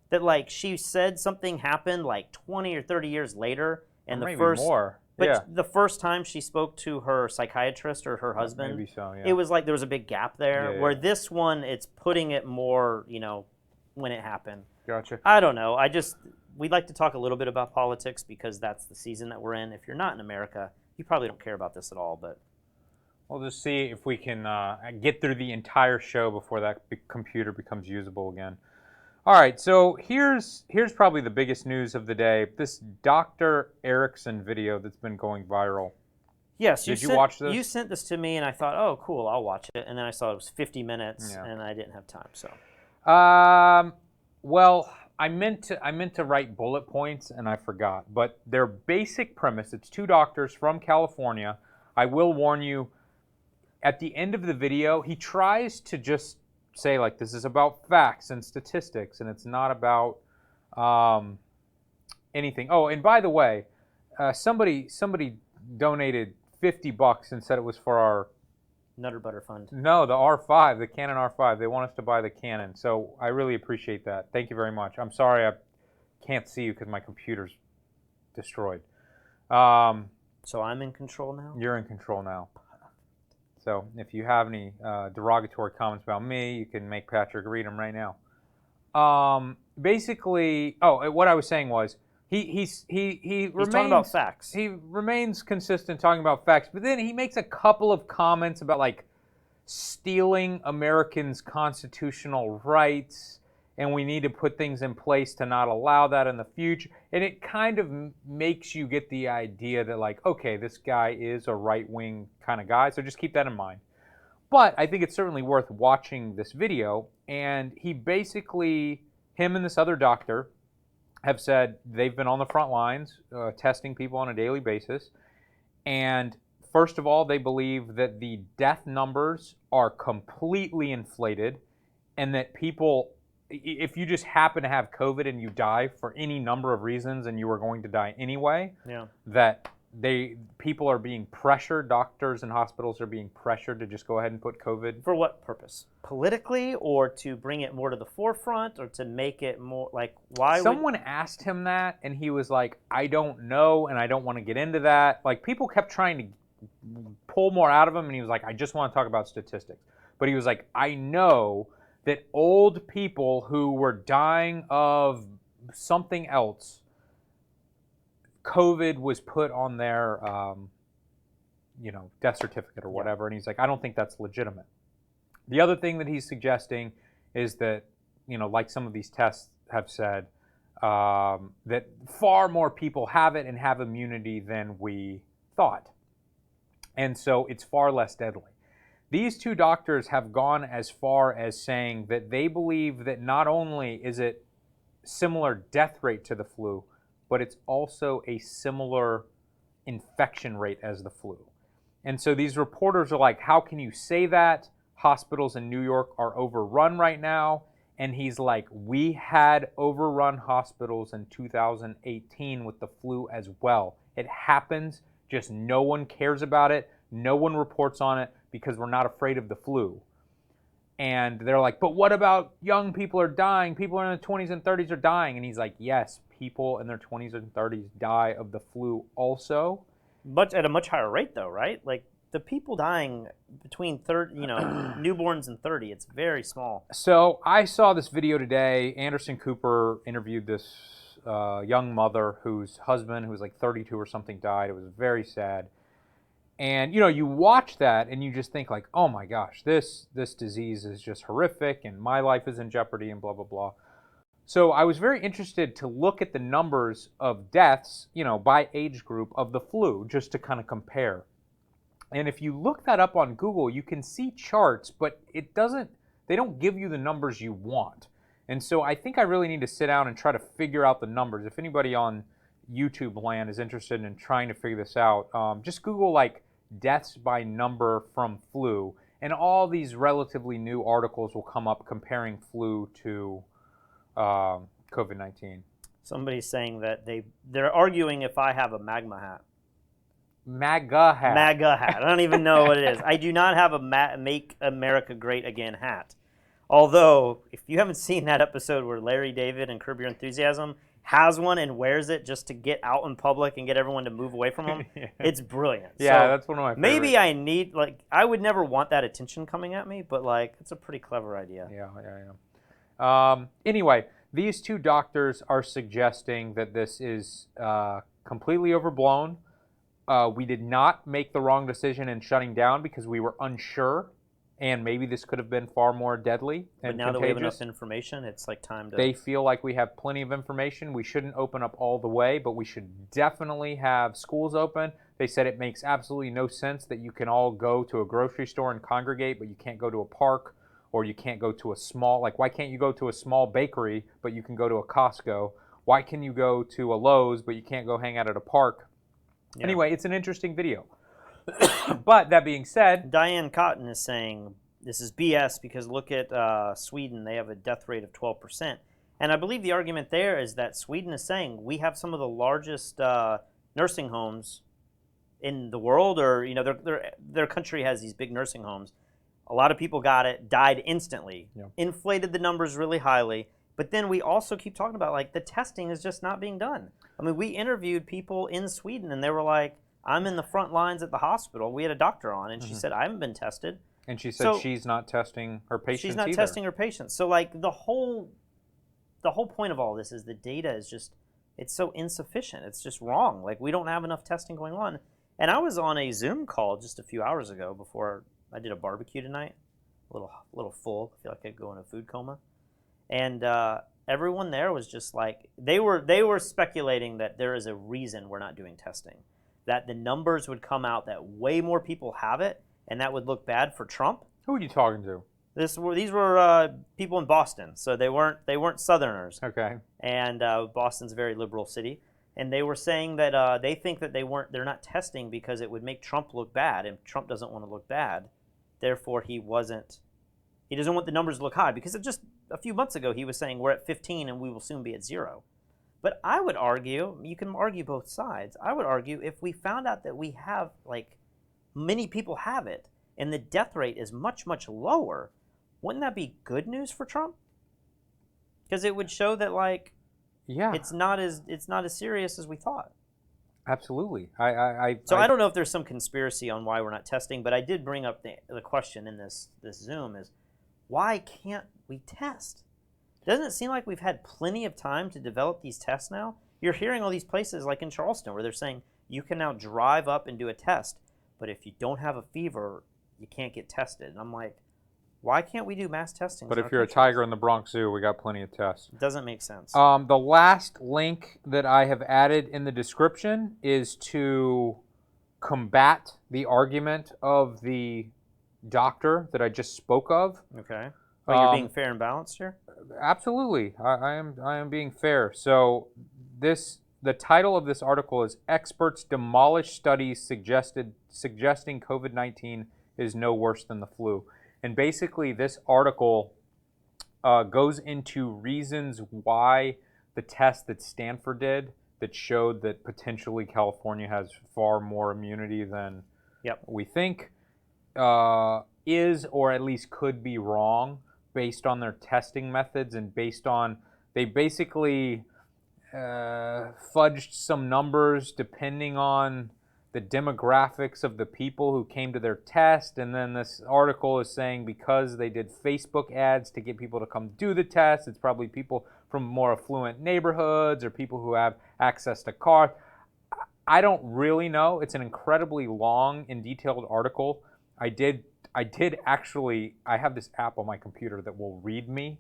That, like, she said something happened, like, 20 or 30 years later, and or the maybe first... more. But yeah. the first time she spoke to her psychiatrist or her husband, Maybe so, yeah. it was like there was a big gap there. Yeah, Where yeah. this one, it's putting it more, you know, when it happened. Gotcha. I don't know. We'd like to talk a little bit about politics because that's the season that we're in. If you're not in America, you probably don't care about this at all. But We'll just see if we can get through the entire show before that computer becomes usable again. All right, so here's probably the biggest news of the day. This Dr. Erickson video that's been going viral. yes, Did you watch this? You sent this to me, and I thought, oh, cool, I'll watch it. And then I saw it was 50 minutes, Yeah. and I didn't have time. So Well, I meant to write bullet points and I forgot. But their basic premise, it's two doctors from California. I will warn you, at the end of the video, he tries to just say, like, this is about facts and statistics, and it's not about anything. Oh, and by the way, somebody donated $50 and said it was for our Nutter Butter Fund. no, the R5, the Canon R5. They want us to buy the Canon, so I really appreciate that. Thank you very much. I'm sorry I can't see you because my computer's destroyed. So I'm in control now? You're in control now. So if you have any derogatory comments about me, you can make Patrick read them right now. Basically, what I was saying was he's talking about facts. He remains consistent talking about facts, but then he makes a couple of comments about like stealing Americans' constitutional rights, and we need to put things in place to not allow that in the future. And it kind of makes you get the idea that, like, okay, this guy is a right-wing kind of guy, so just keep that in mind. But I think it's certainly worth watching this video. And he basically, him and this other doctor have said they've been on the front lines testing people on a daily basis. And first of all, they believe that the death numbers are completely inflated and that people, if you just happen to have COVID and you die for any number of reasons and you are going to die anyway, Yeah. that people are being pressured, doctors and hospitals are being pressured to just go ahead and put COVID. For what purpose? Politically, or to bring it more to the forefront, or to make it more like why? Someone asked him that, and he was like, I don't know, and I don't want to get into that. Like, people kept trying to pull more out of him, and he was like, I just want to talk about statistics. But he was like, I know that old people who were dying of something else, COVID was put on their, death certificate or whatever, and he's like, I don't think that's legitimate. The other thing that he's suggesting is that, like some of these tests have said, that far more people have it and have immunity than we thought. And so it's far less deadly. These two doctors have gone as far as saying that they believe that not only is it similar death rate to the flu, but it's also a similar infection rate as the flu. And so these reporters are like, how can you say that? Hospitals in New York are overrun right now. And he's like, we had overrun hospitals in 2018 with the flu as well. It happens, just no one cares about it. No one reports on it because we're not afraid of the flu. And they're like, but what about young people are dying? People in their 20s and 30s are dying. And he's like, yes, people in their 20s and 30s die of the flu also. But at a much higher rate, though, right? Like the people dying between newborns and 30, it's very small. So I saw this video today. Anderson Cooper interviewed this young mother whose husband, who was like 32 or something, died. It was very sad. And, you watch that and you just think like, oh my gosh, this disease is just horrific and my life is in jeopardy and blah, blah, blah. So I was very interested to look at the numbers of deaths, by age group of the flu, just to kind of compare. And if you look that up on Google, you can see charts, but they don't give you the numbers you want. And so I think I really need to sit down and try to figure out the numbers. If anybody on YouTube land is interested in trying to figure this out, just Google like deaths by number from flu, and all these relatively new articles will come up comparing flu to COVID-19. Somebody's saying that they're arguing if I have a magma hat. MAGA hat. MAGA hat. I don't even know what it is. I do not have a Make America Great Again hat. Although, if you haven't seen that episode where Larry David and Curb Your Enthusiasm has one and wears it just to get out in public and get everyone to move away from him, Yeah. it's brilliant. Yeah, so that's one of my favorites. maybe I need, like, I would never want that attention coming at me, but, like, it's a pretty clever idea. Yeah. Anyway, these two doctors are suggesting that this is completely overblown. We did not make the wrong decision in shutting down because we were unsure, and maybe this could have been far more deadly and But now contagious. that we have enough information, it's like time to... They feel like we have plenty of information. We shouldn't open up all the way, but we should definitely have schools open. They said it makes absolutely no sense that you can all go to a grocery store and congregate, but you can't go to a park, or you can't go to a small, like, why can't you go to a small bakery, but you can go to a Costco? Why can you go to a Lowe's, but you can't go hang out at a park? Yeah. Anyway, it's an interesting video. But that being said, Diane Cotton is saying this is BS because look at Sweden. They have a death rate of 12%. And I believe the argument there is that Sweden is saying we have some of the largest nursing homes in the world, or their country has these big nursing homes. A lot of people got it, died instantly, inflated the numbers really highly. But then we also keep talking about, like, the testing is just not being done. I mean, we interviewed people in Sweden, and they were like, I'm in the front lines at the hospital. We had a doctor on, and she said, I haven't been tested. And she said she's not testing her patients She's not either. testing her patients. So, like, the whole point of all this is the data is just, it's so insufficient. It's just wrong. Like, we don't have enough testing going on. And I was on a Zoom call just a few hours ago before I did a barbecue tonight. A little full. I feel like I'd go in a food coma. And everyone there was just like, they were speculating that there is a reason we're not doing testing. That the numbers would come out that way more people have it, and that would look bad for Trump. Who are you talking to? These were people in Boston, so they weren't Southerners. Okay. And Boston's a very liberal city, and they were saying that they think that they're not testing because it would make Trump look bad, and Trump doesn't want to look bad. Therefore, he doesn't want the numbers to look high, because just a few months ago he was saying we're at 15 and we will soon be at 0. But I would argue, you can argue both sides. I would argue if we found out that we have, like, many people have it and the death rate is much, much lower, wouldn't that be good news for Trump? Because it would show that, like, it's not as serious as we thought. Absolutely. I don't know if there's some conspiracy on why we're not testing, but I did bring up the question in this Zoom is, why can't we test? Doesn't it seem like we've had plenty of time to develop these tests now? You're hearing all these places like in Charleston where they're saying you can now drive up and do a test, but if you don't have a fever, you can't get tested. And I'm like, why can't we do mass testing? But if you're a tiger in the Bronx Zoo, we got plenty of tests. It doesn't make sense. The last link that I have added in the description is to combat the argument of the doctor that I just spoke of. Okay. Oh, you're being fair and balanced here? Absolutely. I am being fair. So the title of this article is Experts Demolish Studies Suggesting COVID-19 is No Worse Than the Flu. And basically this article goes into reasons why the test that Stanford did that showed that potentially California has far more immunity than we think is, or at least could be, wrong based on their testing methods and based on, they basically fudged some numbers depending on the demographics of the people who came to their test. And then this article is saying because they did Facebook ads to get people to come do the test, it's probably people from more affluent neighborhoods or people who have access to cars. I don't really know. It's an incredibly long and detailed article. I have this app on my computer that will read me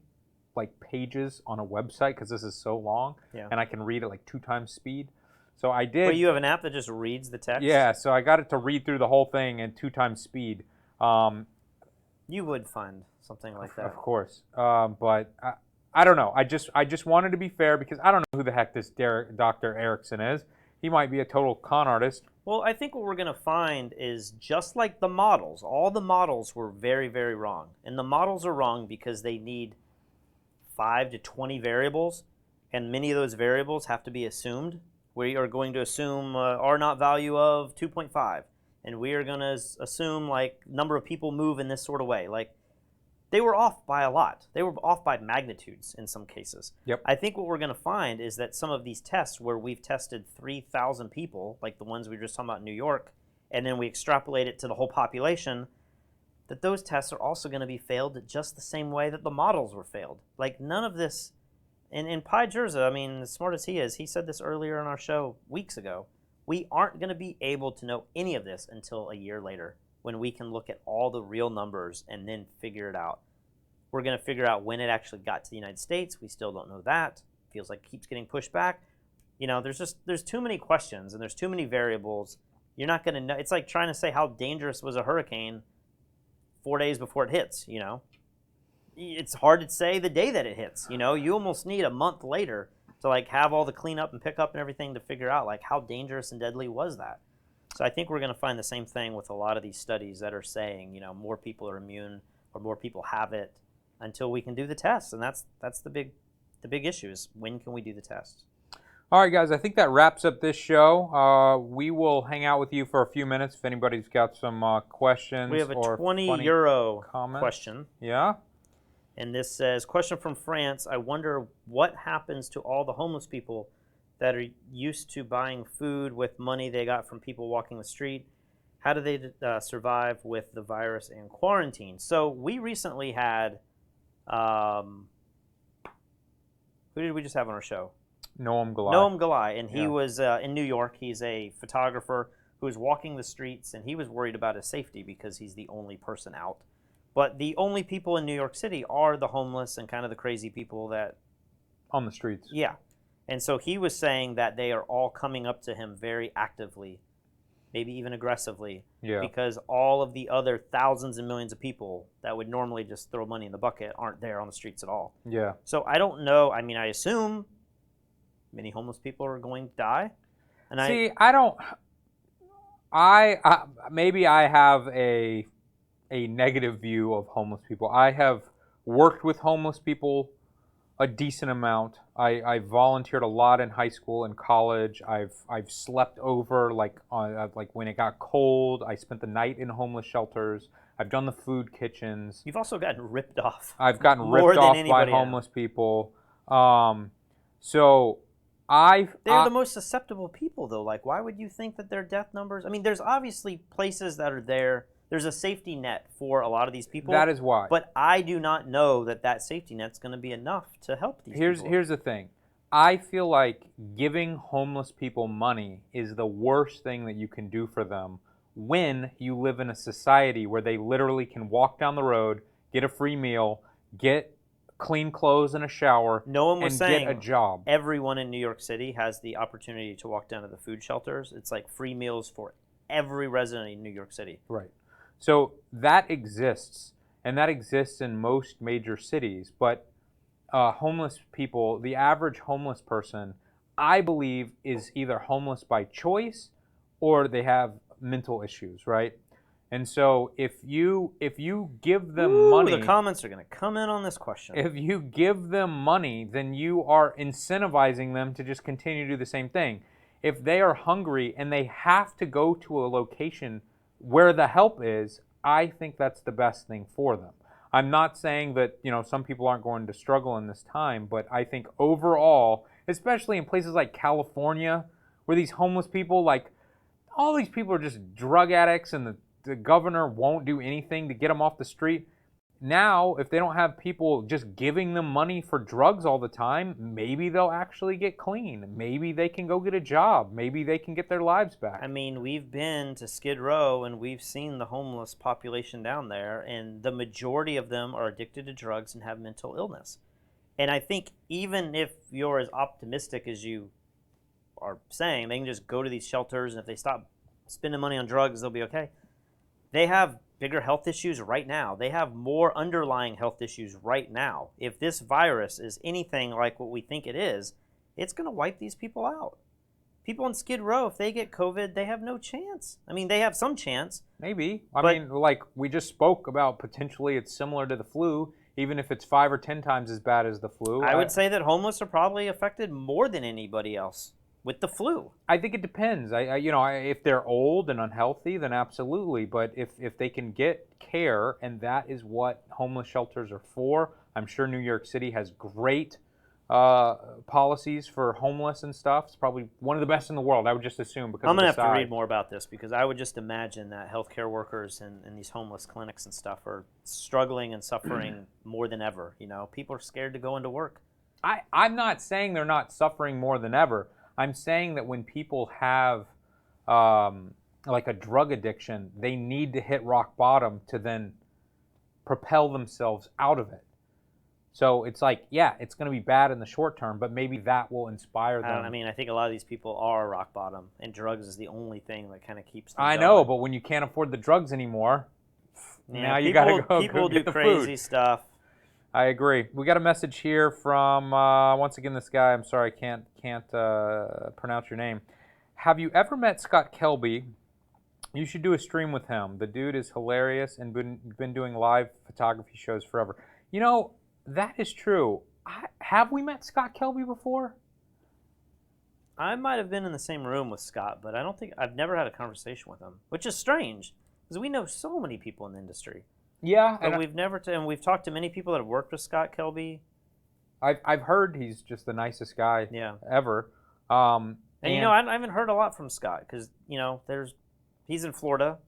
like pages on a website because this is so long, and I can read it like 2 times speed. So I did. But you have an app that just reads the text? Yeah, so I got it to read through the whole thing in 2 times speed. You would find something like that. Of course. But I don't know. I just wanted to be fair because I don't know who the heck this Dr. Erickson is. He might be a total con artist. Well, I think what we're going to find is just like the models, all the models were very, very wrong. And the models are wrong because they need 5 to 20 variables, and many of those variables have to be assumed. We are going to assume R naught value of 2.5, and we are going to assume like number of people move in this sort of way. Like they were off by a lot. They were off by magnitudes in some cases. Yep. I think what we're going to find is that some of these tests where we've tested 3,000 people, like the ones we were just talking about in New York, and then we extrapolate it to the whole population, that those tests are also going to be failed just the same way that the models were failed. Like none of this, and Pi Jerza, I mean, as smart as he is, he said this earlier in our show weeks ago, we aren't going to be able to know any of this until a year later, when we can look at all the real numbers and then figure it out. We're going to figure out when it actually got to the United States. We still don't know that. Feels like it keeps getting pushed back. You know, there's too many questions and there's too many variables. You're not going to know. It's like trying to say how dangerous was a hurricane 4 days before it hits, you know. It's hard to say the day that it hits, you know. You almost need a month later to like have all the cleanup and pickup and everything to figure out like how dangerous and deadly was that. So I think we're going to find the same thing with a lot of these studies that are saying, you know, more people are immune or more people have it until we can do the tests. And that's the big issue is when can we do the tests? All right, guys, I think that wraps up this show. We will hang out with you for a few minutes if anybody's got some questions. We have a or 20 euro comments. question. Yeah? And this says, question from France, I wonder what happens to all the homeless people that are used to buying food with money they got from people walking the street. How do they survive with the virus and quarantine? So we recently had, who did we just have on our show? Noam Galai. Noam Galai, and he was in New York. He's a photographer who was walking the streets, and he was worried about his safety because he's the only person out. But the only people in New York City are the homeless and kind of the crazy people that... On the streets. Yeah. And so he was saying that they are all coming up to him very actively, maybe even aggressively, because all of the other thousands and millions of people that would normally just throw money in the bucket aren't there on the streets at all. Yeah. So I don't know. I mean, I assume many homeless people are going to die. And maybe I have a negative view of homeless people. I have worked with homeless people a decent amount. I volunteered a lot in high school and college. I've slept over like when it got cold. I spent the night in homeless shelters. I've done the food kitchens. You've also gotten ripped off. I've gotten ripped off by homeless people. They're the most susceptible people, though. Like, why would you think that their death numbers? I mean, there's obviously places that are there. There's a safety net for a lot of these people. That is why. But I do not know that safety net's going to be enough to help these people. Here's the thing. I feel like giving homeless people money is the worst thing that you can do for them when you live in a society where they literally can walk down the road, get a free meal, get clean clothes and a shower, and get a job. Everyone in New York City has the opportunity to walk down to the food shelters. It's like free meals for every resident in New York City. Right. So that exists, and that exists in most major cities. But homeless people, the average homeless person, I believe, is either homeless by choice or they have mental issues, right? And so if you give them money... The comments are going to come in on this question. If you give them money, then you are incentivizing them to just continue to do the same thing. If they are hungry and they have to go to a location where the help is, I think that's the best thing for them. I'm not saying that, some people aren't going to struggle in this time, but I think overall, especially in places like California, where these homeless people, all these people are just drug addicts and the governor won't do anything to get them off the street. Now, if they don't have people just giving them money for drugs all the time, maybe they'll actually get clean. Maybe they can go get a job. Maybe they can get their lives back. I mean, we've been to Skid Row and we've seen the homeless population down there, and the majority of them are addicted to drugs and have mental illness. And I think even if you're as optimistic as you are saying, they can just go to these shelters, and if they stop spending money on drugs, they'll be okay. They have bigger health issues right now. They have more underlying health issues right now. If this virus is anything like what we think it is, it's going to wipe these people out. People on Skid Row, if they get COVID, they have no chance. I mean, they have some chance. Maybe. I mean, like we just spoke about, potentially it's similar to the flu, even if it's 5 or 10 times as bad as the flu. I would say that homeless are probably affected more than anybody else with the flu. I think it depends. If they're old and unhealthy, then absolutely. But if they can get care, and that is what homeless shelters are for, I'm sure New York City has great policies for homeless and stuff. It's probably one of the best in the world, I would just assume. Because I'm going to have to read more about this, because I would just imagine that healthcare workers and these homeless clinics and stuff are struggling and suffering more than ever. People are scared to go into work. I'm not saying they're not suffering more than ever. I'm saying that when people have like a drug addiction, they need to hit rock bottom to then propel themselves out of it. So it's like, yeah, it's going to be bad in the short term, but maybe that will inspire them. I think a lot of these people are rock bottom, and drugs is the only thing that kind of keeps them I going. know, but when you can't afford the drugs anymore, now you got to go People get do the crazy food. stuff. I agree. We got a message here from, once again, this guy. I'm sorry, I can't pronounce your name. Have you ever met Scott Kelby? You should do a stream with him. The dude is hilarious and been doing live photography shows forever. That is true. Have we met Scott Kelby before? I might have been in the same room with Scott, but I've never had a conversation with him, which is strange, because we know so many people in the industry. Yeah, but we've talked to many people that have worked with Scott Kelby. I've heard he's just the nicest guy ever. I haven't heard a lot from Scott, because he's in Florida.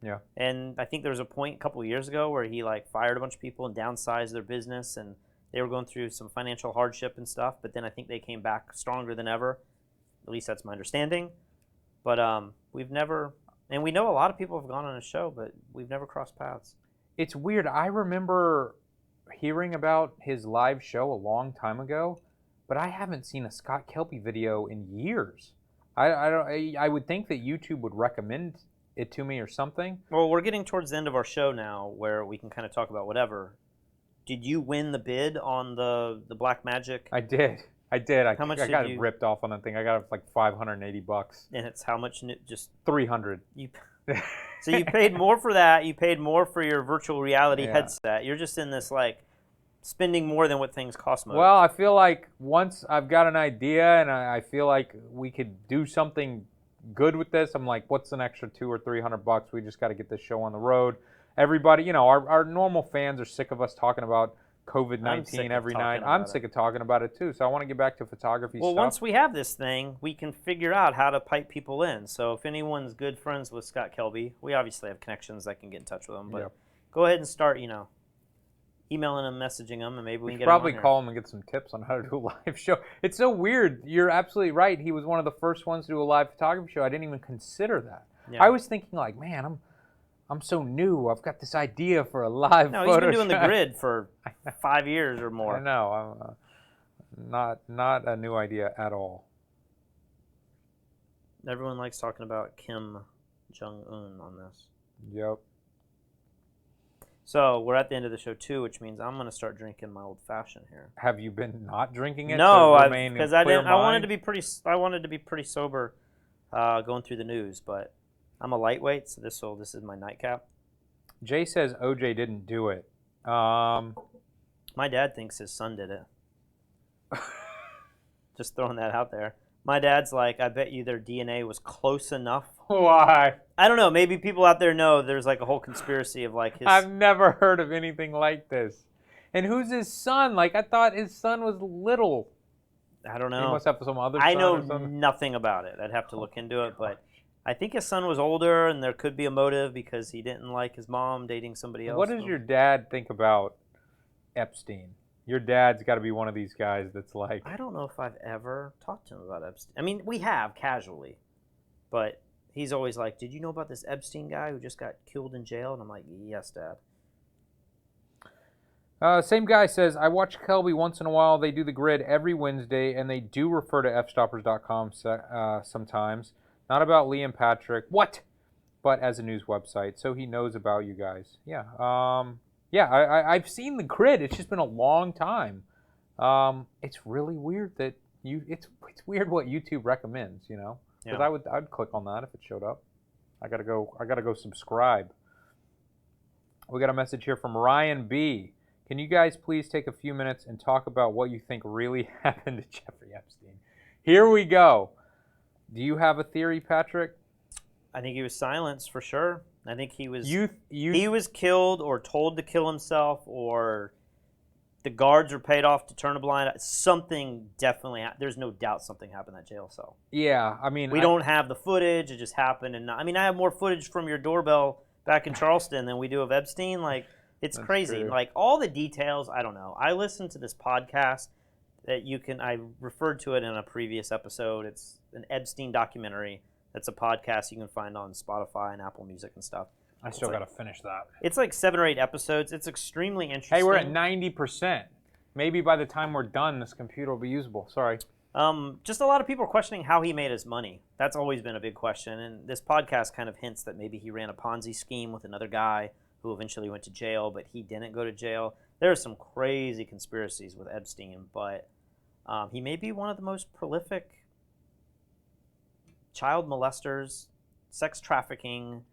Yeah. And I think there was a point a couple of years ago where he fired a bunch of people and downsized their business, and they were going through some financial hardship and stuff. But then I think they came back stronger than ever. At least that's my understanding. But we know a lot of people have gone on his show, but we've never crossed paths. It's weird. I remember hearing about his live show a long time ago, but I haven't seen a Scott Kelby video in years. I would think that YouTube would recommend it to me or something. Well, we're getting towards the end of our show now, where we can kind of talk about whatever. Did you win the bid on the Black Magic? I did. How much I got ripped off on that thing. I got it for like $580. And it's how much? Just $300. So you paid more for that. You paid more for your virtual reality headset. You're just in this spending more than what things cost mode. Well, I feel like once I've got an idea and I feel like we could do something good with this, I'm like, what's an extra $200 or $300? We just got to get this show on the road. Everybody, our normal fans are sick of us talking about COVID-19 every night. I'm sick of talking about it too. So I want to get back to photography stuff. Well, once we have this thing, we can figure out how to pipe people in. So if anyone's good friends with Scott Kelby, we obviously have connections that can get in touch with him. But go ahead and start, emailing him, messaging him, and maybe we can get probably him on call him and get some tips on how to do a live show. It's so weird. You're absolutely right. He was one of the first ones to do a live photography show. I didn't even consider that. Yeah. I was thinking man, I'm so new. I've got this idea for a live photo he's been doing the grid for 5 years or more. I know. Not a new idea at all. Everyone likes talking about Kim Jong-Un on this. Yep. So we're at the end of the show too, which means I'm going to start drinking my old fashioned here. Have you been not drinking it? No, because I wanted to be pretty sober, going through the news. But I'm a lightweight, so this is my nightcap. Jay says OJ didn't do it. My dad thinks his son did it. Just throwing that out there. My dad's like, I bet you their DNA was close enough. Why? I don't know. Maybe people out there know there's a whole conspiracy of his... I've never heard of anything like this. And who's his son? I thought his son was little. I don't know. He must have some other son. I know or something. Nothing about it. I'd have to look into it, but I think his son was older, and there could be a motive because he didn't like his mom dating somebody else. What does your dad think about Epstein? Your dad's got to be one of these guys that's like... I don't know if I've ever talked to him about Epstein. I mean, we have, casually. But he's always like, did you know about this Epstein guy who just got killed in jail? And I'm like, yes, Dad. Same guy says, I watch Kelby once in a while. They do the grid every Wednesday, and they do refer to fstoppers.com sometimes. Not about Lee and Patrick. What? but as a news website, so he knows about you guys. Yeah. I've seen the grid. It's just been a long time. It's really weird that it's weird what YouTube recommends, you know? Because Yeah. I'd click on that if it showed up. I gotta go subscribe. We got a message here from Ryan B. Can you guys please take a few minutes and talk about what you think really happened to Jeffrey Epstein? Here we go. Do you have a theory, Patrick? I think he was silenced for sure. I think he was You he was killed or told to kill himself, or the guards were paid off to turn a blind eye. Something definitely there's no doubt something happened in that jail cell. Yeah, I mean, We don't have the footage. It just happened. And I mean, I have more footage from your doorbell back in Charleston than we do of Epstein. Like, it's That's crazy. true. Like, all the details, I don't know. I listened to this podcast that I referred to it in a previous episode. It's an Epstein documentary. That's a podcast you can find on Spotify and Apple Music and stuff. I still got to finish that. It's like 7 or 8 episodes. It's extremely interesting. Hey, we're at 90%. Maybe by the time we're done, this computer will be usable. Sorry. Just a lot of people are questioning how he made his money. That's always been a big question. And this podcast kind of hints that maybe he ran a Ponzi scheme with another guy who eventually went to jail, but he didn't go to jail. There are some crazy conspiracies with Epstein, but he may be one of the most prolific child molesters, sex trafficking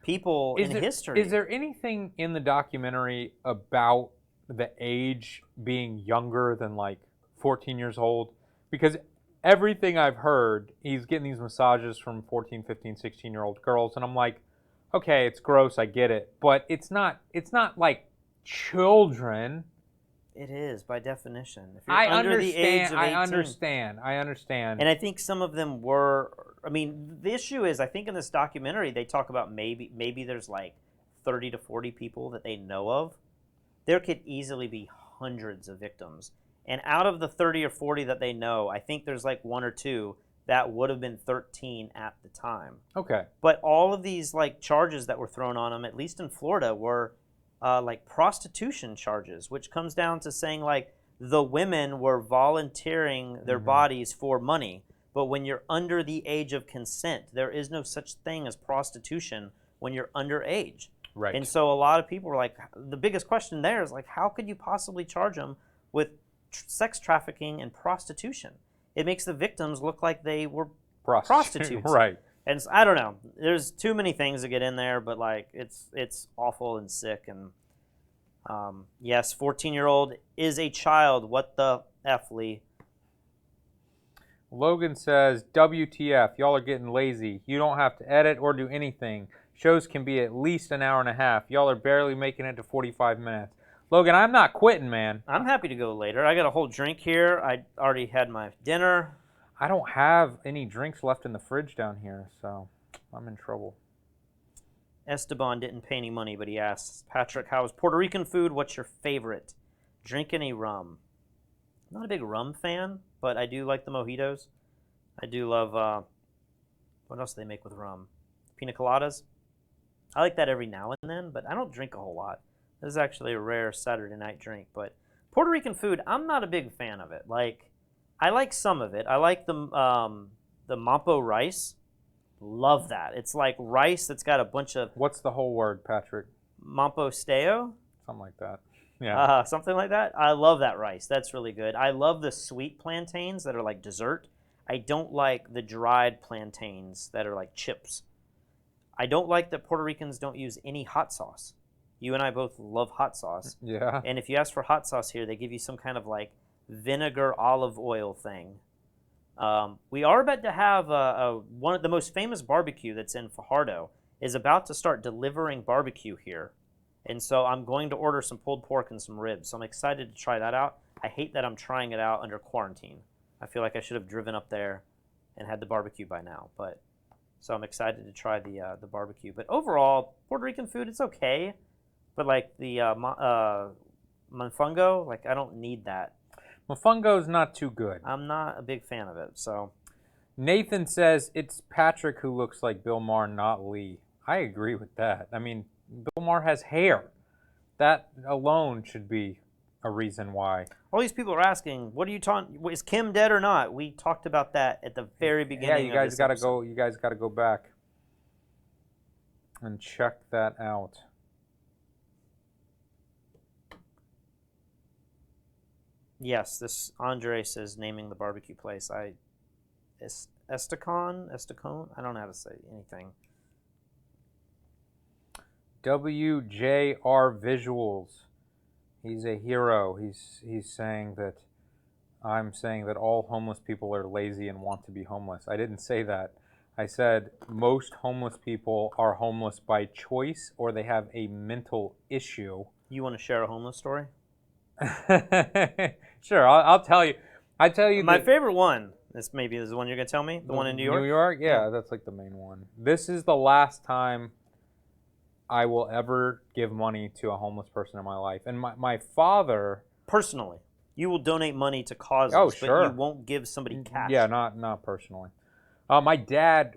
people in history. Is there anything in the documentary about the age being younger than like 14 years old? Because everything I've heard, he's getting these massages from 14, 15, 16-year-old girls, and I'm like, okay, it's gross, I get it, but it's not like children. It is, by definition. If you're under the age of 18. I understand. And I think some of them were, I mean, the issue is, I think in this documentary, they talk about maybe there's like 30 to 40 people that they know of. There could easily be hundreds of victims. And out of the 30 or 40 that they know, I think there's like 1 or 2 that would have been 13 at the time. Okay. But all of these like charges that were thrown on them, at least in Florida, were like prostitution charges, which comes down to saying like the women were volunteering their bodies for money. But when you're under the age of consent, there is no such thing as prostitution when you're underage. Right. And so a lot of people were like, the biggest question there is like, how could you possibly charge them with sex trafficking and prostitution? It makes the victims look like they were prostitutes. Right. And I don't know. There's too many things to get in there, but like it's awful and sick. And yes, 14-year-old is a child. What the F, Lee? Logan says, WTF, y'all are getting lazy. You don't have to edit or do anything. Shows can be at least an hour and a half. Y'all are barely making it to 45 minutes. Logan, I'm not quitting, man. I'm happy to go later. I got a whole drink here. I already had my dinner. I don't have any drinks left in the fridge down here, so I'm in trouble. Esteban didn't pay any money, but he asks, Patrick, how is Puerto Rican food? What's your favorite? Drink any rum? I'm not a big rum fan, but I do like the mojitos. I do love, what else do they make with rum? Pina coladas. I like that every now and then, but I don't drink a whole lot. This is actually a rare Saturday night drink, but Puerto Rican food, I'm not a big fan of it. Like, I like some of it. I like the mampo rice. Love that. It's like rice that's got a bunch of... What's the whole word, Patrick? Mampo steo? Something like that. Yeah. Something like that. I love that rice. That's really good. I love the sweet plantains that are like dessert. I don't like the dried plantains that are like chips. I don't like that Puerto Ricans don't use any hot sauce. You and I both love hot sauce. Yeah. And if you ask for hot sauce here, they give you some kind of like vinegar olive oil thing. We are about to have one of the most famous barbecue that's in Fajardo is about to start delivering barbecue here. And so I'm going to order some pulled pork and some ribs. So I'm excited to try that out. I hate that I'm trying it out under quarantine. I feel like I should have driven up there and had the barbecue by now. But so I'm excited to try the barbecue. But overall, Puerto Rican food, it's okay. But like the mofongo, like I don't need that. Mofongo's not too good. I'm not a big fan of it. So Nathan says it's Patrick who looks like Bill Maher, not Lee. I agree with that. I mean, Bill Maher has hair. That alone should be a reason why. All these people are asking, "What are you talking? Is Kim dead or not?" We talked about that at the very beginning. Yeah, you guys got to go. You guys got to go back. and check that out. Yes, this Andre says naming the barbecue place. Estacon? I don't know how to say anything. WJR Visuals. He's a hero. He's saying that I'm saying that all homeless people are lazy and want to be homeless. I didn't say that. I said most homeless people are homeless by choice or they have a mental issue. You want to share a homeless story? Sure, I'll tell you. I tell you my favorite one. This is the one you're gonna tell me. The one in New York. New York, yeah, that's like the main one. This is the last time I will ever give money to a homeless person in my life. And my father personally, you will donate money to causes, sure. but you won't give somebody cash. Yeah, not personally. My dad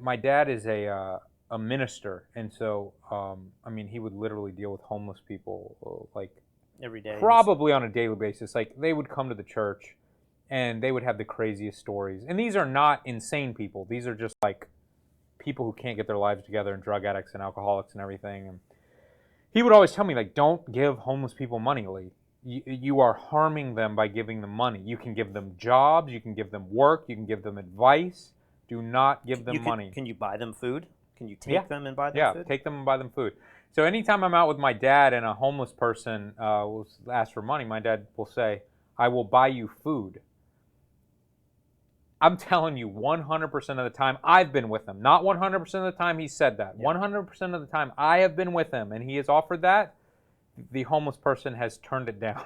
is a minister, and so I mean, he would literally deal with homeless people like every day, probably on a daily basis. Like they would come to the church, and they would have the craziest stories. And these are not insane people. These are just like people who can't get their lives together, and drug addicts and alcoholics and everything. And he would always tell me, like, don't give homeless people money, Lee. You are harming them by giving them money. You can give them jobs, you can give them work, you can give them advice. Do not give them money. Can you buy them food? Can you take them and buy them food? Yeah, take them and buy them food. So anytime I'm out with my dad and a homeless person will ask for money, my dad will say, I will buy you food. I'm telling you, 100% of the time, I've been with him. Not 100% of the time he said that. Yeah. 100% of the time, I have been with him, and he has offered that. The homeless person has turned it down.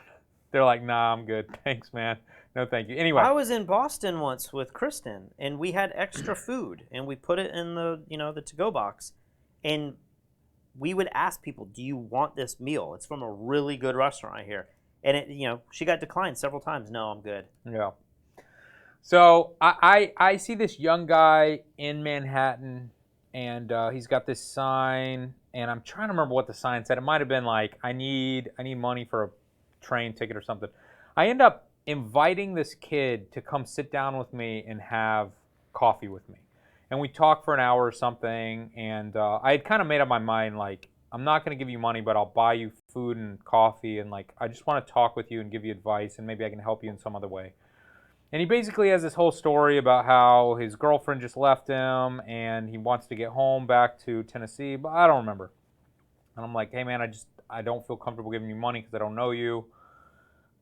They're like, nah, I'm good. Thanks, man. No, thank you. Anyway. I was in Boston once with Kristen, and we had extra food, and we put it in the to-go box. And we would ask people, do you want this meal? It's from a really good restaurant here. And, she got declined several times. No, I'm good. Yeah. So I see this young guy in Manhattan, and he's got this sign, and I'm trying to remember what the sign said. It might have been like, I need money for a train ticket or something. I end up inviting this kid to come sit down with me and have coffee with me. And we talk for an hour or something, and I had kind of made up my mind, like, I'm not going to give you money, but I'll buy you food and coffee, and like, I just want to talk with you and give you advice, and maybe I can help you in some other way. And he basically has this whole story about how his girlfriend just left him and he wants to get home back to Tennessee, but I don't remember. And I'm like, hey man, I don't feel comfortable giving you money because I don't know you.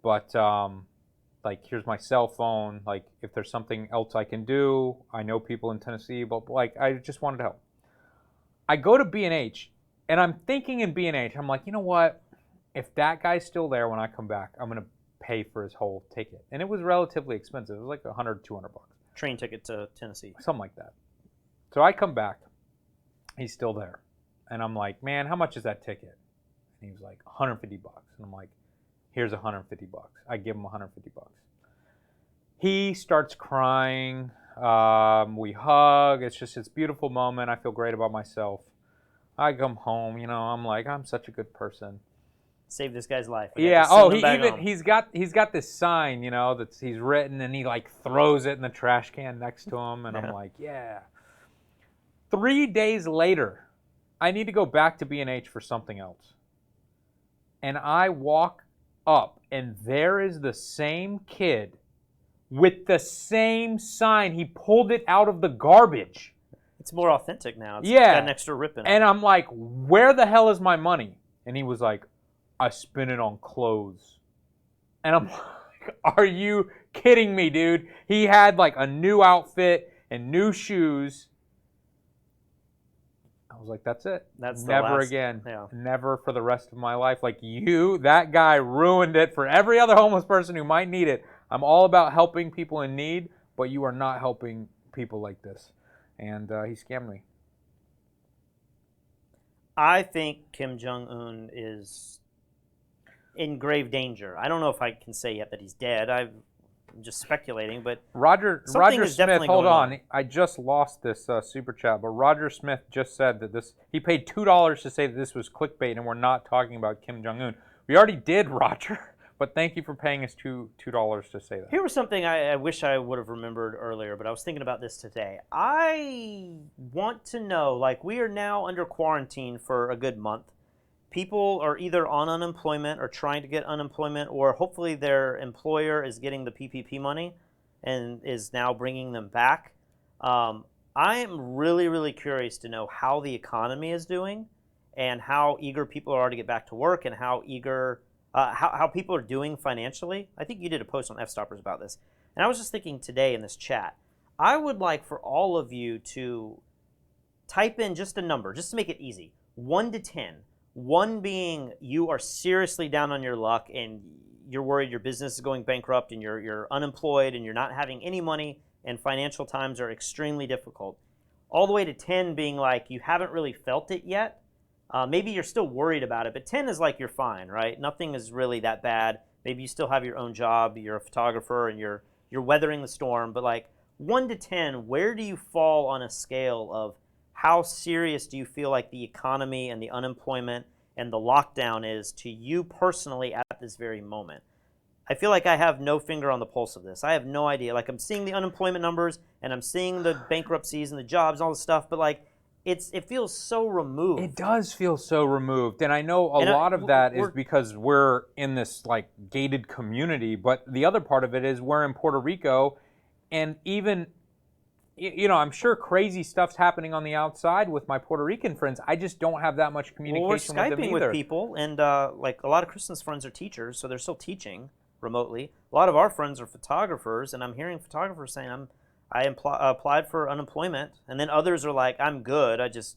But like, here's my cell phone. Like, if there's something else I can do, I know people in Tennessee, but like, I just wanted to help. I go to B&H, and I'm thinking in B&H, I'm like, you know what? If that guy's still there when I come back, I'm going to pay for his whole ticket. And it was relatively expensive. It was like $100, $200. Train ticket to Tennessee. Something like that. So I come back. He's still there. And I'm like, man, how much is that ticket? And he was like, $150. And I'm like, here's $150. I give him $150. He starts crying. We hug. It's just this beautiful moment. I feel great about myself. I come home, I'm like, I'm such a good person. Save this guy's life. Yeah. He's got this sign, that he's written, and he like throws it in the trash can next to him, and I'm like, yeah. 3 days later, I need to go back to B&H for something else, and I walk up, and there is the same kid with the same sign. He pulled it out of the garbage. It's more authentic now. It's got an extra rip in it. And I'm like, where the hell is my money? And he was like, I spent it on clothes. And I'm like, are you kidding me, dude? He had like a new outfit and new shoes. I was like, that's it. That's never again. Yeah. Never for the rest of my life. Like, that guy ruined it for every other homeless person who might need it. I'm all about helping people in need, but you are not helping people like this. And he scammed me. I think Kim Jong-Un is in grave danger. I don't know if I can say yet that he's dead. I'm just speculating, but Roger Smith, hold on. I just lost this super chat, but Roger Smith just said that he paid $2 to say that this was clickbait and we're not talking about Kim Jong-Un. We already did, Roger. But thank you for paying us $2 to say that. Here was something I wish I would have remembered earlier, but I was thinking about this today. I want to know, like, we are now under quarantine for a good month. People are either on unemployment or trying to get unemployment, or hopefully their employer is getting the PPP money and is now bringing them back. I am really, really curious to know how the economy is doing and how eager people are to get back to work and how eager, how people are doing financially. I think you did a post on F-Stoppers about this. And I was just thinking today in this chat, I would like for all of you to type in just a number, just to make it easy, 1 to 10. 1 being you are seriously down on your luck and you're worried your business is going bankrupt and you're unemployed and you're not having any money and financial times are extremely difficult. All the way to 10 being like you haven't really felt it yet. Maybe you're still worried about it, but 10 is like you're fine, right? Nothing is really that bad. Maybe you still have your own job, you're a photographer and you're weathering the storm, but like 1 to 10, where do you fall on a scale of how serious do you feel like the economy and the unemployment and the lockdown is to you personally at this very moment? I feel like I have no finger on the pulse of this. I have no idea. Like I'm seeing the unemployment numbers and I'm seeing the bankruptcies and the jobs and all this stuff, but like it feels so removed. It does feel so removed, and I know a lot of that is because we're in this like gated community, but the other part of it is we're in Puerto Rico, and even I'm sure crazy stuff's happening on the outside with my Puerto Rican friends. I just don't have that much communication we're with them Skyping either. with people, and like a lot of Kristen's friends are teachers, so they're still teaching remotely. A lot of our friends are photographers, and I'm hearing photographers saying I applied for unemployment, and then others are like, I'm good, I just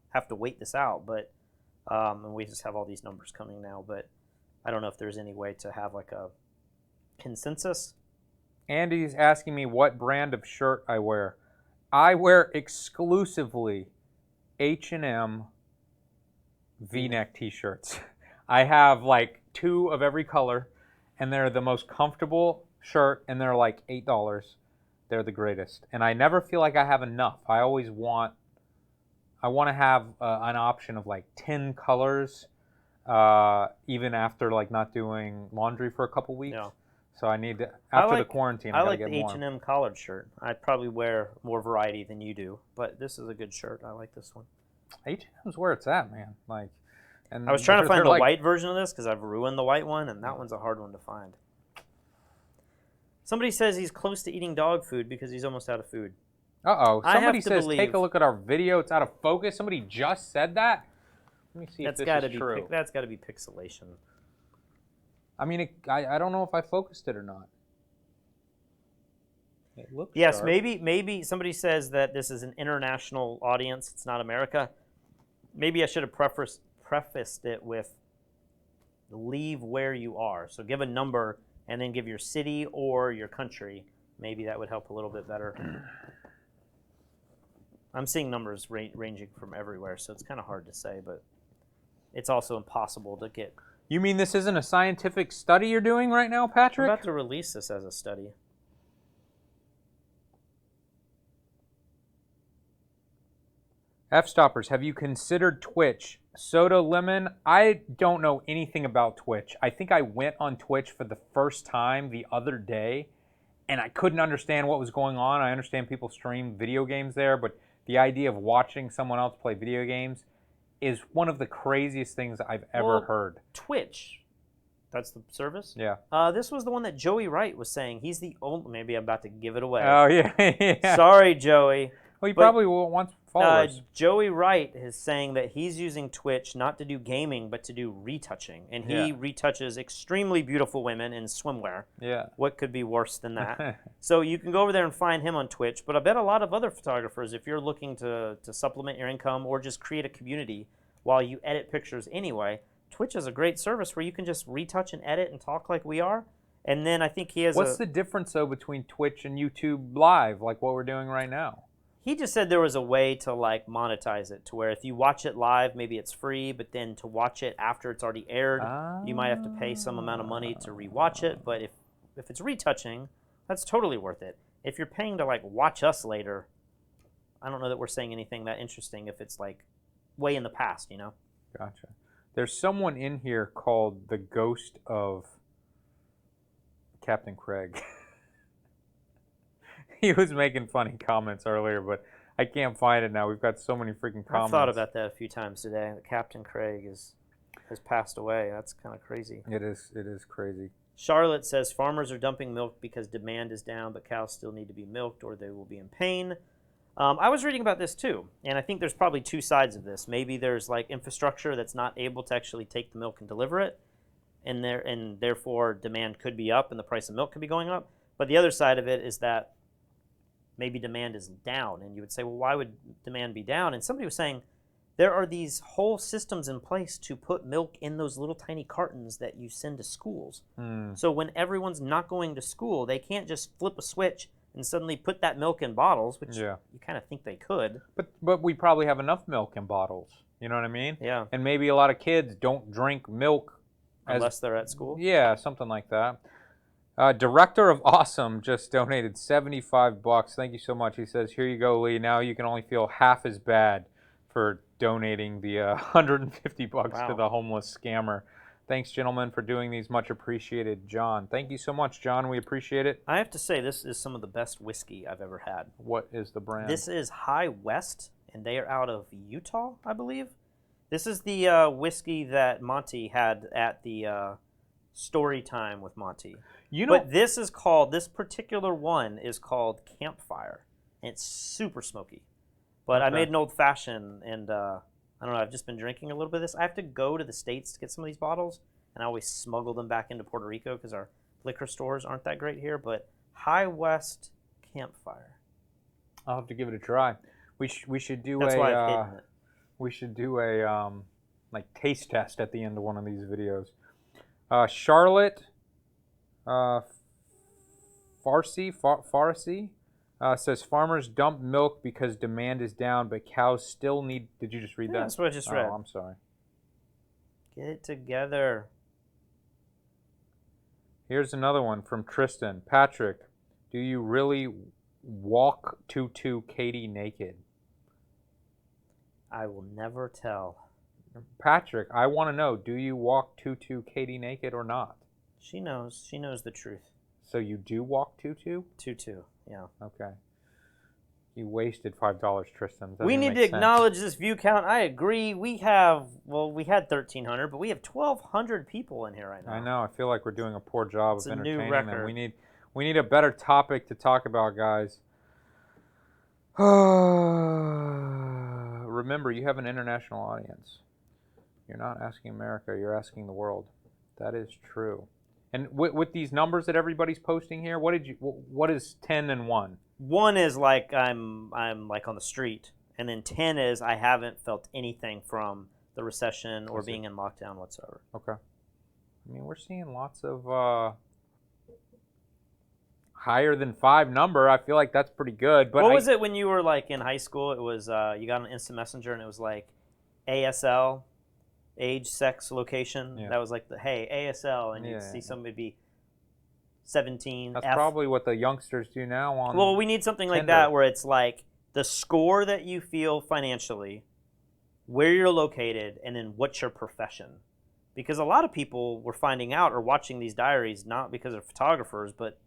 have to wait this out. But and we just have all these numbers coming now, but I don't know if there's any way to have like a consensus. Andy's asking me what brand of shirt I wear. I wear exclusively H&M V-neck t-shirts. I have like 2 of every color, and they're the most comfortable shirt, and they're like $8. They're the greatest, and I never feel like I have enough. I want to have an option of like 10 colors, even after like not doing laundry for a couple weeks. Yeah. So I need to, after the quarantine, I gotta get more. I like the H&M collared shirt. I probably wear more variety than you do, but this is a good shirt. I like this one. H&M's where it's at, man. Like, and I was trying to find the like, white version of this because I've ruined the white one, and that one's a hard one to find. Somebody says he's close to eating dog food because he's almost out of food. Uh-oh. Somebody says, believe. take a look at our video. It's out of focus. Somebody just said that? Let me see if this is true. That's got to be pixelation. I mean, I don't know if I focused it or not. It looks Yes, sharp. maybe somebody says that this is an international audience. It's not America. Maybe I should have prefaced it with leave where you are. So give a number and then give your city or your country. Maybe that would help a little bit better. I'm seeing numbers ranging from everywhere, so it's kind of hard to say, but it's also impossible to get. You mean this isn't a scientific study you're doing right now, Patrick? I'm about to release this as a study. F-Stoppers, have you considered Twitch? Soda Lemon, I don't know anything about Twitch. I think I went on Twitch for the first time the other day, and I couldn't understand what was going on. I understand people stream video games there, but the idea of watching someone else play video games is one of the craziest things I've ever heard. Twitch, that's the service? Yeah. This was the one that Joey Wright was saying. He's the only, maybe I'm about to give it away. Oh, yeah. Yeah. Sorry, Joey. Well, he probably wants followers. Joey Wright is saying that he's using Twitch not to do gaming, but to do retouching. And he retouches extremely beautiful women in swimwear. Yeah. What could be worse than that? So you can go over there and find him on Twitch. But I bet a lot of other photographers, if you're looking to supplement your income or just create a community while you edit pictures anyway, Twitch is a great service where you can just retouch and edit and talk like we are. And then I think he has What's the difference, though, between Twitch and YouTube Live, like what we're doing right now? He just said there was a way to like monetize it to where if you watch it live, maybe it's free, but then to watch it after it's already aired, you might have to pay some amount of money to rewatch it. But if it's retouching, that's totally worth it. If you're paying to like watch us later, I don't know that we're saying anything that interesting if it's like way in the past, you know? Gotcha. There's someone in here called the Ghost of Captain Craig. He was making funny comments earlier, but I can't find it now. We've got so many freaking comments. I've thought about that a few times today. Captain Craig has passed away. That's kind of crazy. It is crazy. Charlotte says farmers are dumping milk because demand is down, but cows still need to be milked or they will be in pain. I was reading about this too, and I think there's probably two sides of this. Maybe there's like infrastructure that's not able to actually take the milk and deliver it, and therefore demand could be up and the price of milk could be going up. But the other side of it is that maybe demand is down, and you would say, well, why would demand be down? And somebody was saying there are these whole systems in place to put milk in those little tiny cartons that you send to schools. So when everyone's not going to school, they can't just flip a switch and suddenly put that milk in bottles, which you kind of think they could. But we probably have enough milk in bottles. You know what I mean? Yeah. And maybe a lot of kids don't drink milk Unless they're at school? Yeah, something like that. Director of Awesome just donated $75. Thank you so much. He says, here you go, Lee. Now you can only feel half as bad for donating the $150 to the homeless scammer. Thanks, gentlemen, for doing these. Much appreciated, John. Thank you so much, John. We appreciate it. I have to say, this is some of the best whiskey I've ever had. What is the brand? This is High West, and they are out of Utah, I believe. This is the whiskey that Monty had at the story time with Monty. But this particular one is called Campfire, and it's super smoky. But I made an old fashioned, and I don't know, I've just been drinking a little bit of this. I have to go to the States to get some of these bottles, and I always smuggle them back into Puerto Rico because our liquor stores aren't that great here. But High West Campfire. I'll have to give it a try. We should do That's why I've hidden it. We should do a like taste test at the end of one of these videos. Charlotte Farsi says farmers dump milk because demand is down, but cows still need. Did you just read that? That's what I just read. Oh, I'm sorry. Get it together. Here's another one from Tristan. Patrick, do you really walk tutu Katie naked? I will never tell. Patrick, I want to know, do you walk tutu Katie naked or not? She knows. She knows the truth. So you do walk tutu? Tutu, yeah. Okay. You wasted $5, Tristan. We need to acknowledge this view count. I agree. We had 1,300, but we have 1,200 people in here right now. I know. I feel like we're doing a poor job of entertaining them. It's a new record. We need a better topic to talk about, guys. Remember, you have an international audience. You're not asking America. You're asking the world. That is true. And with these numbers that everybody's posting here, what is 10 and 1? 1 is like I'm like on the street, and then 10 is I haven't felt anything from the recession or being in lockdown whatsoever. Okay. I mean, we're seeing lots of higher than 5 number. I feel like that's pretty good. But what was it when you were like in high school? It was you got an instant messenger, and it was like ASL. Age, sex, location. Yeah. That was like ASL, and you'd see somebody be 17. That's probably what the youngsters do now on. Well, we need something like that where it's like the score that you feel financially, where you're located, and then what's your profession. Because a lot of people were finding out or watching these diaries not because they're photographers, but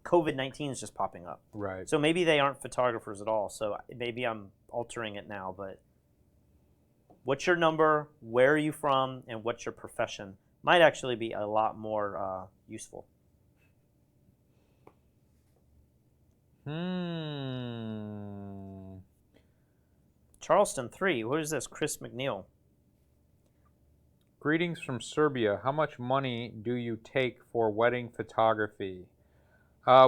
COVID-19 is just popping up. Right. So maybe they aren't photographers at all. So maybe I'm altering it now, but. What's your number, where are you from, and what's your profession might actually be a lot more useful. Charleston 3. What is this? Chris McNeil. Greetings from Serbia. How much money do you take for wedding photography?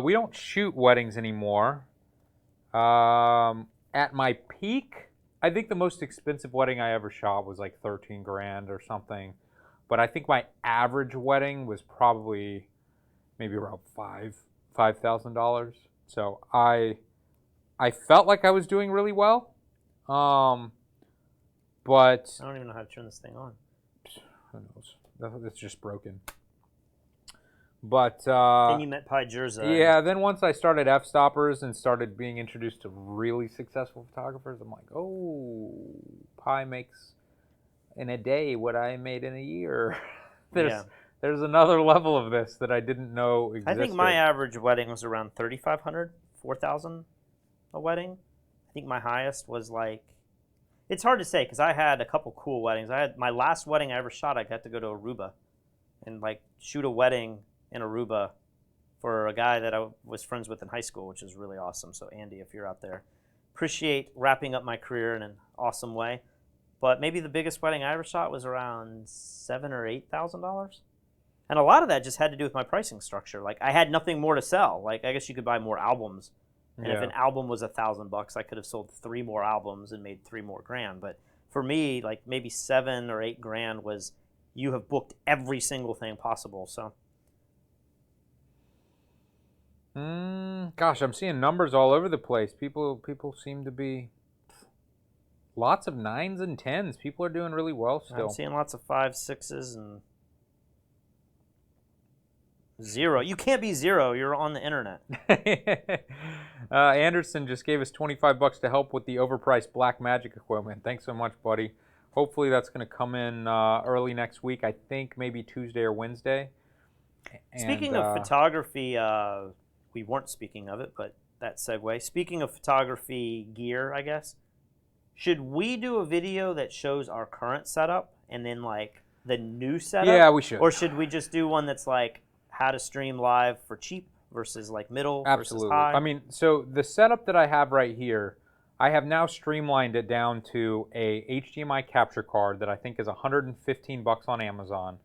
We don't shoot weddings anymore. At my peak, I think the most expensive wedding I ever shot was like 13 grand or something. But I think my average wedding was probably maybe around $5,000. So I felt like I was doing really well. But I don't even know how to turn this thing on. Who knows? It's just broken. But then you met Pi Jerza. Yeah, then once I started f-stoppers and started being introduced to really successful photographers, I'm like, oh, Pi makes in a day what I made in a year. There's There's another level of this that I didn't know existed. I think my average wedding was around 3,500, 4,000 a wedding. I think my highest was like, it's hard to say because I had a couple cool weddings. I had my last wedding I ever shot. I got to go to Aruba and like shoot a wedding in Aruba for a guy that I was friends with in high school, which is really awesome. So Andy, if you're out there, appreciate wrapping up my career in an awesome way. But maybe the biggest wedding I ever shot was around $7,000 or $8,000. And a lot of that just had to do with my pricing structure. Like I had nothing more to sell. Like I guess you could buy more albums. And if an album was $1,000, I could have sold 3 more albums and made 3 more grand. But for me, like maybe 7 or 8 grand was you have booked every single thing possible. So, gosh, I'm seeing numbers all over the place. People seem to be lots of 9s and 10s. People are doing really well still. I'm seeing lots of 5s, 6s, and 0. You can't be 0. You're on the internet. Anderson just gave us $25 to help with the overpriced Black Magic equipment. Thanks so much, buddy. Hopefully that's going to come in early next week. I think maybe Tuesday or Wednesday. Speaking of photography, we weren't speaking of it, but that segue. Speaking of photography gear, I guess, should we do a video that shows our current setup and then like the new setup? Yeah, we should. Or should we just do one that's like how to stream live for cheap versus like middle Absolutely. versus high? I mean, so the setup that I have right here, I have now streamlined it down to a HDMI capture card that I think is $115 on Amazon,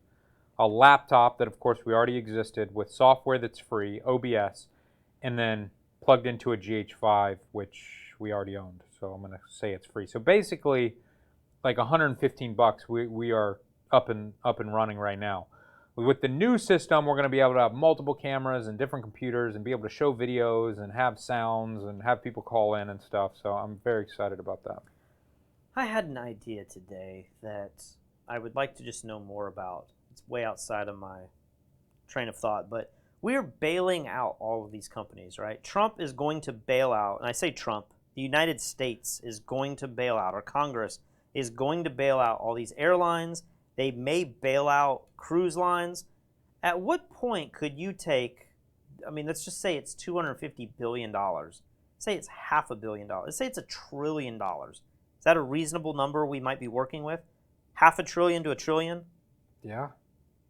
a laptop that of course we already existed with software that's free, OBS, and then plugged into a GH5 which we already owned. So I'm going to say it's free. So basically like $115 we are up and running right now. With the new system, we're going to be able to have multiple cameras and different computers and be able to show videos and have sounds and have people call in and stuff. So I'm very excited about that. I had an idea today that I would like to just know more about. It's way outside of my train of thought, but we're bailing out all of these companies, right? Trump is going to bail out, and I say Trump, the United States is going to bail out, or Congress is going to bail out all these airlines. They may bail out cruise lines. At what point could you take, I mean, let's just say it's $250 billion. Say it's $500 million. Let's say it's $1 trillion. Is that a reasonable number we might be working with? $500 billion to $1 trillion? Yeah.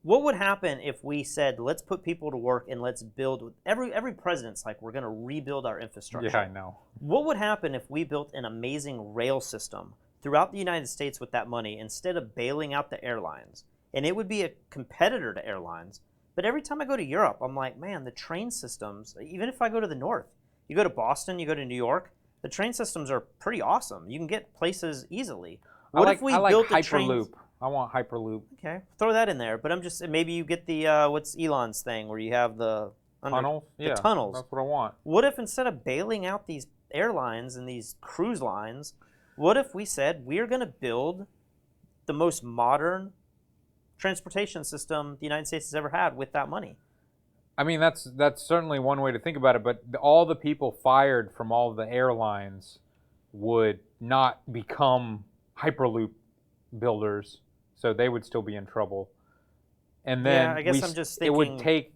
What would happen if we said, let's put people to work and let's build, every president's like, we're going to rebuild our infrastructure. Yeah, I know. What would happen if we built an amazing rail system throughout the United States with that money instead of bailing out the airlines? And it would be a competitor to airlines. But every time I go to Europe, I'm like, man, the train systems, even if I go to the north, you go to Boston, you go to New York, the train systems are pretty awesome. You can get places easily. What if we built the Hyperloop. I want Hyperloop. Okay, throw that in there. But I'm just, maybe you get the, what's Elon's thing, where you have the Tunnels? The tunnels. That's what I want. What if instead of bailing out these airlines and these cruise lines, what if we said we're going to build the most modern transportation system the United States has ever had with that money? I mean, that's certainly one way to think about it, but all the people fired from all the airlines would not become Hyperloop builders, so they would still be in trouble. And then yeah, I guess I'm just thinking it would take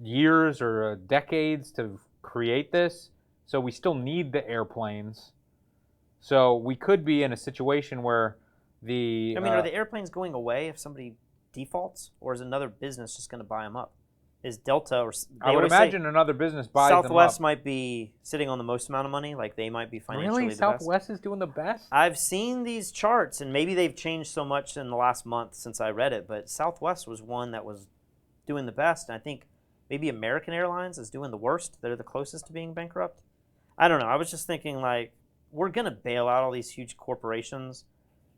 years or decades to create this, so we still need the airplanes. So we could be in a situation where the... I mean, are the airplanes going away if somebody defaults, or is another business just going to buy them up? Is Delta or... I would imagine another business buys them up. Southwest might be sitting on the most amount of money, like they might be financially Really? the Southwest best. is doing the best? I've seen these charts, and maybe they've changed so much in the last month since I read it, but Southwest was one that was doing the best, and I think maybe American Airlines is doing the worst. They're the closest to being bankrupt. I don't know. I was just thinking, like, we're going to bail out all these huge corporations.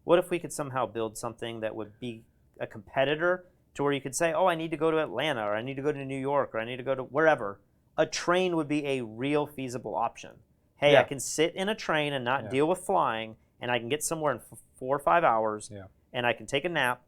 What if we could somehow build something that would be a competitor to where you could say, oh, I need to go to Atlanta, or I need to go to New York, or I need to go to wherever? A train would be a real feasible option. Hey, Yeah. I can sit in a train and not deal with flying, and I can get somewhere in 4 or 5 hours, and I can take a nap,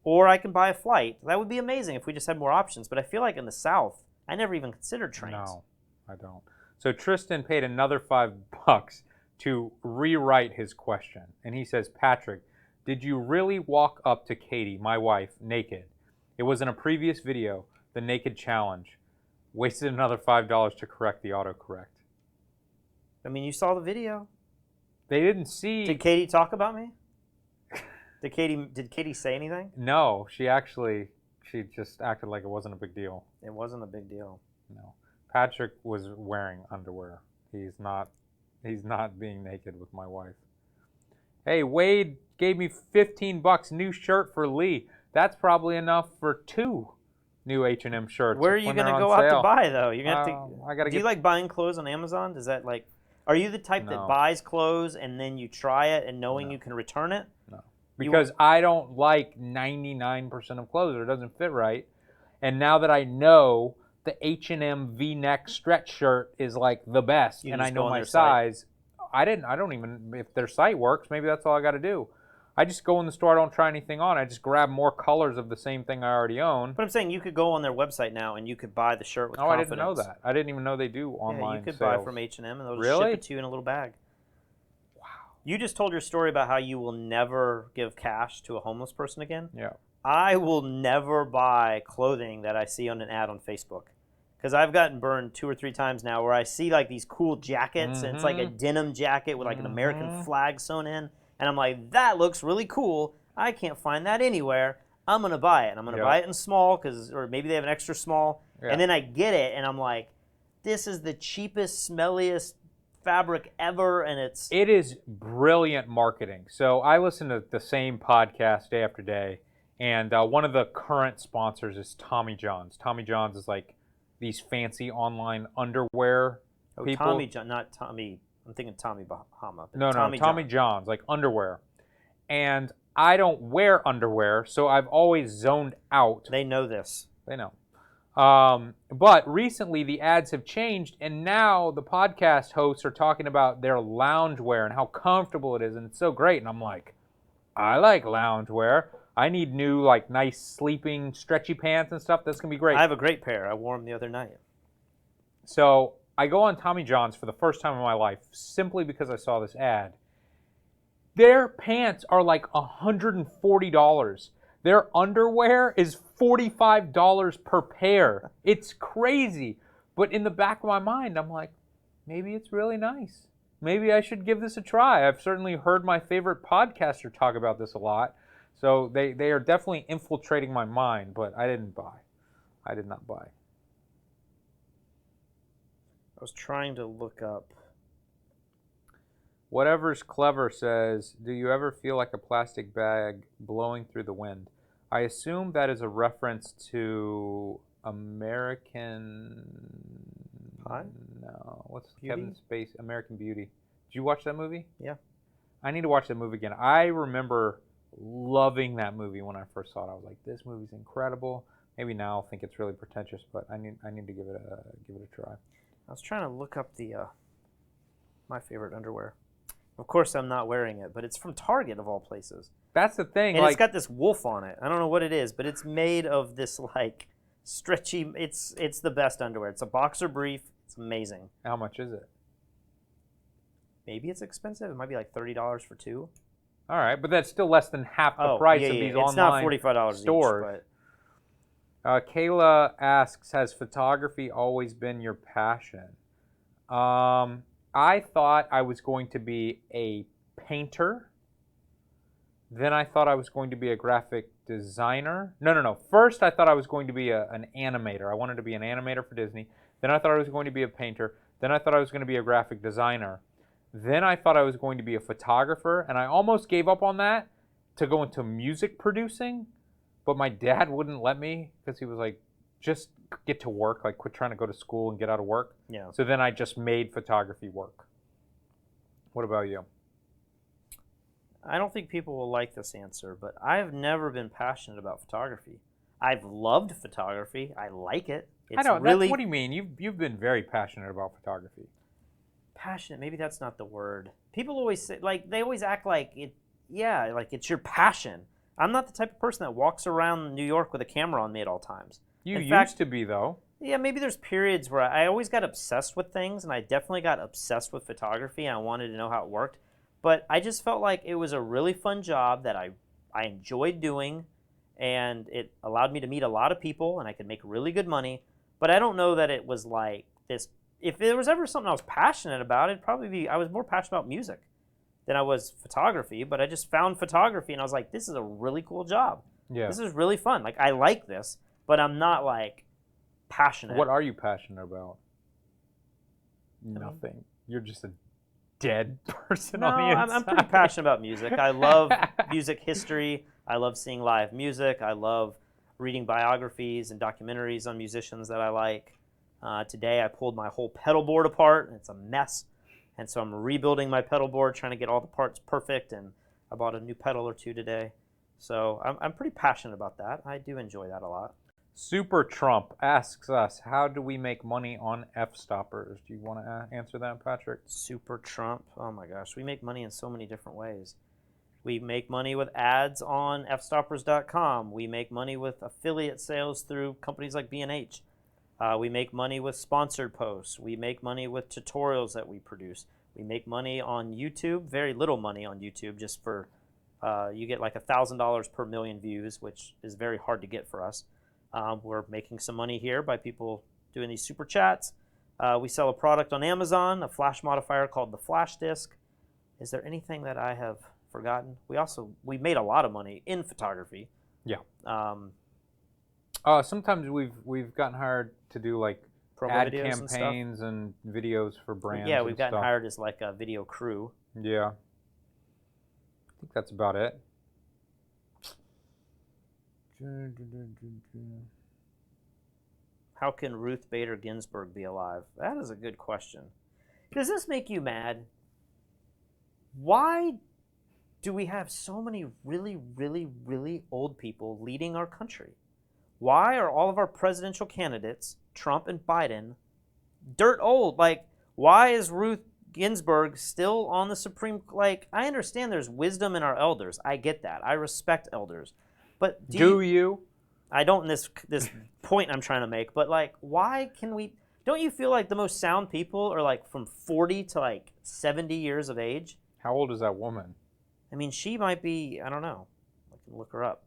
or I can buy a flight. That would be amazing if we just had more options. But I feel like in the South, I never even considered trains. No, I don't. So Tristan paid another $5 to rewrite his question. And he says, Patrick, did you really walk up to Katie, my wife, naked? It was in a previous video, the naked challenge. Wasted another $5 to correct the autocorrect. I mean, you saw the video. They didn't see. Did Katie talk about me? Did Katie say anything? No, she just acted like it wasn't a big deal. It wasn't a big deal. No. Patrick was wearing underwear. He's not being naked with my wife. Hey, Wade gave me $15 new shirt for Lee. That's probably enough for 2 new H&M shirts. Where are you going to go out to buy though? You're gonna do you like buying clothes on Amazon? Does that like? Are you the type that buys clothes and then you try it and knowing you can return it? No. Because I don't like 99% of clothes or it doesn't fit right. And now that I know the H&M V-neck stretch shirt is like the best and I know my size, I don't even, if their site works, maybe that's all I got to do. I just go in the store, I don't try anything on. I just grab more colors of the same thing I already own. But I'm saying you could go on their website now and you could buy the shirt with confidence. I didn't know that. I didn't even know they do online you could sales. buy from H&M and they'll just ship it to you in a little bag. Wow. You just told your story about how you will never give cash to a homeless person again. Yeah. I will never buy clothing that I see on an ad on Facebook. Because I've gotten burned 2 or 3 times now where I see like these cool jackets and it's like a denim jacket with like an American flag sewn in. And I'm like, that looks really cool. I can't find that anywhere. I'm going to buy it. And I'm going to buy it in small or maybe they have an extra small. Yeah. And then I get it and I'm like, this is the cheapest, smelliest fabric ever. And it is brilliant marketing. So I listen to the same podcast day after day. And one of the current sponsors is Tommy John's. Tommy John's is like these fancy online underwear people. Tommy John, not Tommy. I'm thinking Tommy Bahama. No, Tommy John's, like underwear. And I don't wear underwear, so I've always zoned out. They know this. They know. But recently the ads have changed, and now the podcast hosts are talking about their loungewear and how comfortable it is, and it's so great. And I'm like, I like loungewear. I need new, like, nice sleeping, stretchy pants and stuff. That's going to be great. I have a great pair. I wore them the other night. So I go on Tommy John's for the first time in my life simply because I saw this ad. Their pants are like $140. Their underwear is $45 per pair. It's crazy. But in the back of my mind, I'm like, maybe it's really nice. Maybe I should give this a try. I've certainly heard my favorite podcaster talk about this a lot. So they are definitely infiltrating my mind, but I didn't buy. I did not buy. I was trying to look up. Whatever's Clever says, do you ever feel like a plastic bag blowing through the wind? I assume that is a reference to American... Pie? No. What's Beauty? Kevin Spacey? American Beauty. Did you watch that movie? Yeah. I need to watch that movie again. I remember loving that movie when I first saw it. I was like, this movie's incredible. Maybe now I'll think it's really pretentious, but I need to give it a try. I was trying to look up my favorite underwear. Of course, I'm not wearing it, but it's from Target of all places. That's the thing. And it's got this wolf on it. I don't know what it is, but it's made of this like stretchy. It's the best underwear. It's a boxer brief. It's amazing. How much is it? Maybe it's expensive. It might be like $30 for 2. All right, but that's still less than half the price of these online it's not $45 stores. Each, but... Kayla asks, has photography always been your passion? I thought I was going to be a painter. Then I thought I was going to be a graphic designer. No. First, I thought I was going to be an animator. I wanted to be an animator for Disney. Then I thought I was going to be a painter. Then I thought I was going to be a graphic designer. Then I thought I was going to be a photographer. And I almost gave up on that to go into music producing. But my dad wouldn't let me because he was like, just get to work, like quit trying to go to school and get out of work. Yeah. So then I just made photography work. What about you? I don't think people will like this answer, but I've never been passionate about photography. I've loved photography. I like it. I don't. Really, what do you mean? You've been very passionate about photography. Passionate? Maybe that's not the word. People always say, like, they always act like it. Yeah, like it's your passion. I'm not the type of person that walks around New York with a camera on me at all times. You used to be, though. Yeah, maybe there's periods where I always got obsessed with things, and I definitely got obsessed with photography, and I wanted to know how it worked. But I just felt like it was a really fun job that I enjoyed doing, and it allowed me to meet a lot of people, and I could make really good money. But I don't know that it was like this. If there was ever something I was passionate about, it'd probably be I was more passionate about music than I was photography. But I just found photography, and I was like, this is a really cool job. Yeah. This is really fun. Like, I like this, but I'm not like passionate. What are you passionate about? Nothing. You're just a dead person No, on the inside. I'm pretty passionate about music. I love music history. I love seeing live music. I love reading biographies and documentaries on musicians that I like. Today I pulled my whole pedal board apart, and it's a mess. And so I'm rebuilding my pedal board, trying to get all the parts perfect, and I bought a new pedal or two today. So I'm pretty passionate about that. I do enjoy that a lot. Super Trump asks us, how do we make money on f-stoppers? Do you want to answer that, Patrick? Super Trump. Oh my gosh, we make money in so many different ways. We make money with ads on fstoppers.com. We make money with affiliate sales through companies like B&H. We make money with sponsored posts. We make money with tutorials that we produce. We make money on YouTube, very little money on YouTube, just for, you get like $1,000 per million views, which is very hard to get for us. We're making some money here by people doing these super chats. We sell a product on Amazon, a flash modifier called the Flash Disc. Is there anything that I have forgotten? We made a lot of money in photography. Yeah. Sometimes we've gotten hired to do like Promo ad videos and stuff. campaigns and videos for brands. Yeah, we've and gotten stuff. hired as like a video crew. Yeah. I think that's about it. How can Ruth Bader Ginsburg be alive? That is a good question. Does this make you mad? Why do we have so many really, really, really old people leading our country? Why are all of our presidential candidates, Trump and Biden, dirt old? Like, why is Ruth Ginsburg still on the Supreme? Like, I understand there's wisdom in our elders. I get that. I respect elders. But do you? I don't in this point I'm trying to make, but like, why can we? Don't you feel like the most sound people are like from 40 to like 70 years of age? How old is that woman? I mean, she might be, I don't know. I can look her up.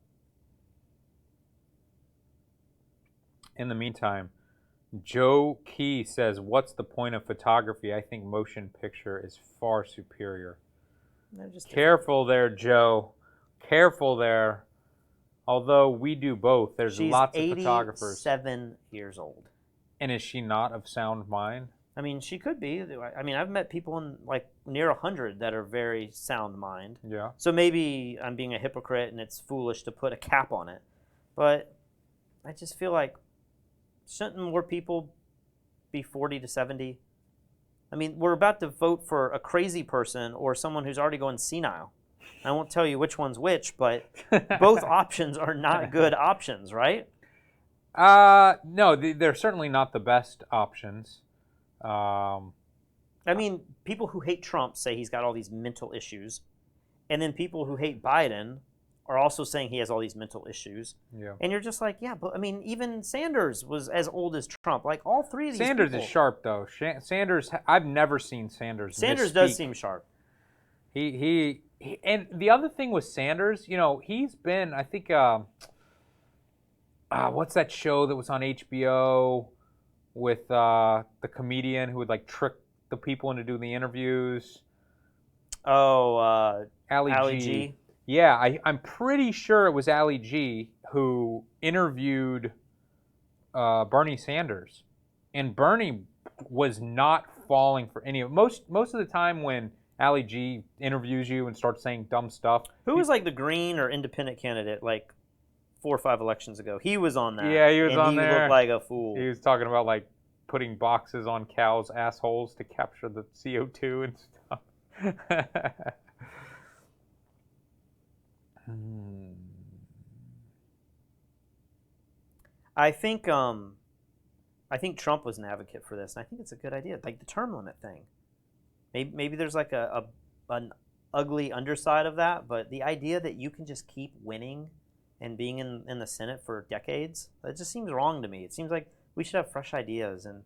In the meantime, Joe Key says, what's the point of photography? I think motion picture is far superior. They're just Careful there, Joe. Careful there. Although we do both, there's She's lots of photographers. 87 years old. And is she not of sound mind? I mean, she could be. I mean, I've met people in like near 100 that are very sound mind. Yeah. So maybe I'm being a hypocrite and it's foolish to put a cap on it. But I just feel like, shouldn't more people be 40 to 70? I mean, we're about to vote for a crazy person or someone who's already going senile. I won't tell you which one's which, but both options are not good options, right? No, they're certainly not the best options. I mean, people who hate Trump say he's got all these mental issues. And then people who hate Biden are also saying he has all these mental issues. Yeah. And you're just like, yeah, but I mean, even Sanders was as old as Trump. Like, all three of these Sanders people. is sharp, though. Sanders, I've never seen Sanders Sanders misspeak. does seem sharp. He and the other thing with Sanders, you know, he's been, I think, what's that show that was on HBO with the comedian who would like trick the people into doing the interviews? Oh, Ali G. Yeah, I'm pretty sure it was Ali G who interviewed Bernie Sanders, and Bernie was not falling for any of it. Most of the time when Ali G interviews you and starts saying dumb stuff. Who was like the Green or Independent candidate like 4 or 5 elections ago? He was on that. Yeah, he was on there. He looked like a fool. He was talking about like putting boxes on cows' assholes to capture the CO2 and stuff. I think Trump was an advocate for this, and I think it's a good idea, like the term limit thing. Maybe there's like an ugly underside of that, but the idea that you can just keep winning and being in the Senate for decades, that just seems wrong to me. It seems like we should have fresh ideas, and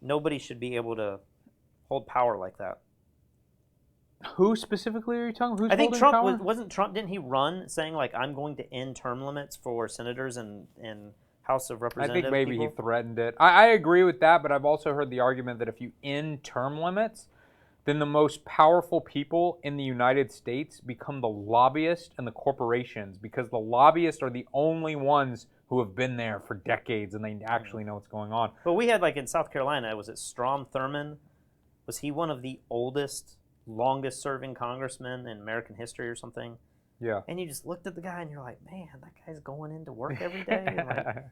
nobody should be able to hold power like that. Who specifically are you talking? Who's I think holding Trump power? wasn't Trump. Didn't he run saying like I'm going to end term limits for senators and House of I Representatives? think maybe people? he threatened it. I agree with that, but I've also heard the argument that if you end term limits, then the most powerful people in the United States become the lobbyists and the corporations, because the lobbyists are the only ones who have been there for decades and they actually know what's going on. But we had like in South Carolina, was it Strom Thurmond? Was he one of the oldest, longest serving congressmen in American history or something? Yeah. And you just looked at the guy and you're like, man, that guy's going into work every day. And like,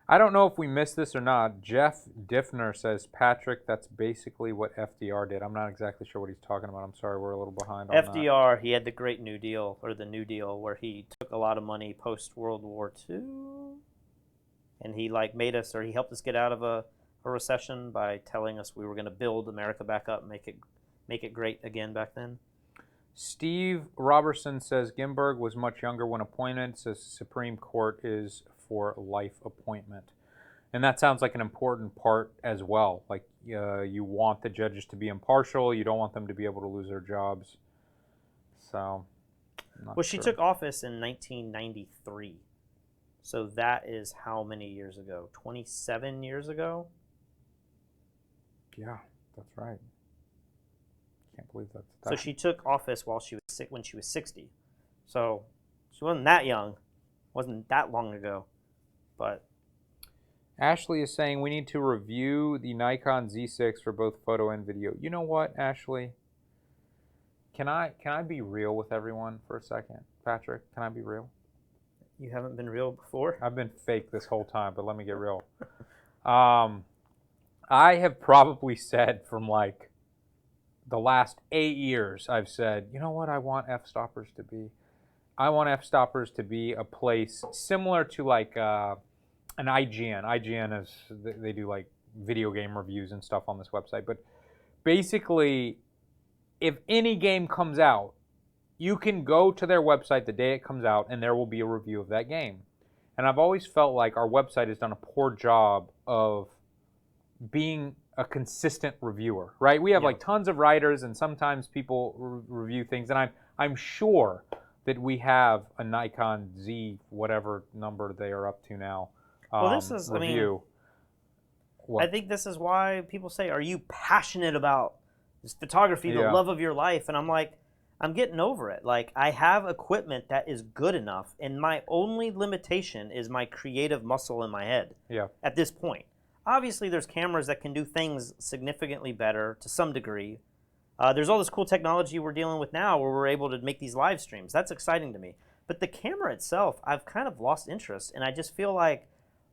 I don't know if we missed this or not. Jeff Diffner says, Patrick, that's basically what FDR did. I'm not exactly sure what he's talking about. I'm sorry, we're a little behind on that. FDR, he had the Great New Deal, or the New Deal, where he took a lot of money post World War II, and he like made us, or he helped us get out of a recession by telling us we were going to build America back up, make it great again back then. Steve Robertson says Gimberg was much younger when appointed. Says Supreme Court is for life appointment, and that sounds like an important part as well. Like you want the judges to be impartial. You don't want them to be able to lose their jobs. So, well, she took office in 1993, so that is how many years ago? 27 years ago. Yeah, that's right. Can't believe that's that. So she took office while she was when she was 60. So she wasn't that young. Wasn't that long ago. But Ashley is saying we need to review the Nikon Z6 for both photo and video. You know what, Ashley? Can I be real with everyone for a second? Patrick, can I be real? You haven't been real before? I've been fake this whole time, but let me get real. I have probably said from like the last 8 years, I've said, you know what I want f-stoppers to be? I want f-stoppers to be a place similar to like an IGN. IGN is, they do like video game reviews and stuff on this website. But basically, if any game comes out, you can go to their website the day it comes out and there will be a review of that game. And I've always felt like our website has done a poor job of being a consistent reviewer, right? We have like tons of writers, and sometimes people review things, and I'm sure that we have a Nikon Z, whatever number they are up to now. Well, this is review. I think this is why people say, "Are you passionate about this photography, the love of your life?" And I'm like, I'm getting over it. Like, I have equipment that is good enough, and my only limitation is my creative muscle in my head. Yeah. At this point. Obviously, there's cameras that can do things significantly better to some degree. There's all this cool technology we're dealing with now where we're able to make these live streams. That's exciting to me. But the camera itself, I've kind of lost interest, and I just feel like,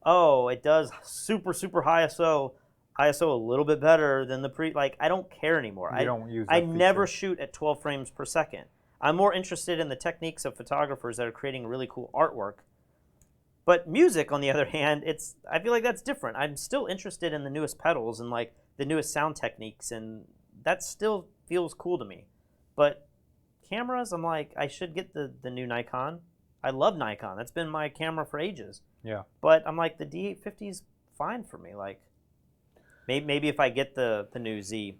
oh, it does super, super high ISO a little bit better than the like, I don't care anymore. You don't use that I feature. never shoot at 12 frames per second. I'm more interested in the techniques of photographers that are creating really cool artwork. But music, on the other hand, I feel like that's different. I'm still interested in the newest pedals and like the newest sound techniques, and that still feels cool to me. But cameras, I'm like, I should get the new Nikon. I love Nikon. That's been my camera for ages. Yeah. But I'm like, the D850 is fine for me. Like, maybe if I get the new Z,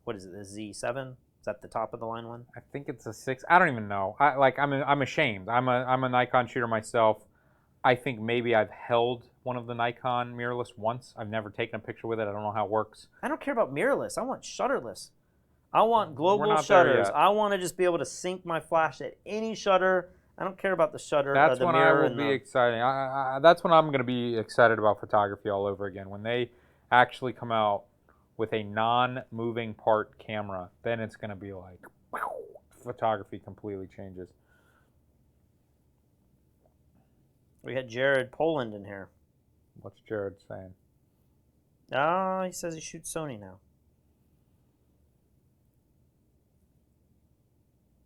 what is it, the Z7? Is that the top of the line one? I think it's a 6. I don't even know. I'm ashamed. I'm a Nikon shooter myself. I think maybe I've held one of the Nikon mirrorless once. I've never taken a picture with it. I don't know how it works. I don't care about mirrorless. I want shutterless. I want global shutters. I want to just be able to sync my flash at any shutter. I don't care about the shutter. That's the when mirror I will be exciting. That's when I'm going to be excited about photography all over again. When they actually come out with a non-moving part camera, then it's going to be like, wow, photography completely changes. We had Jared Poland in here. What's Jared saying? He says he shoots Sony now.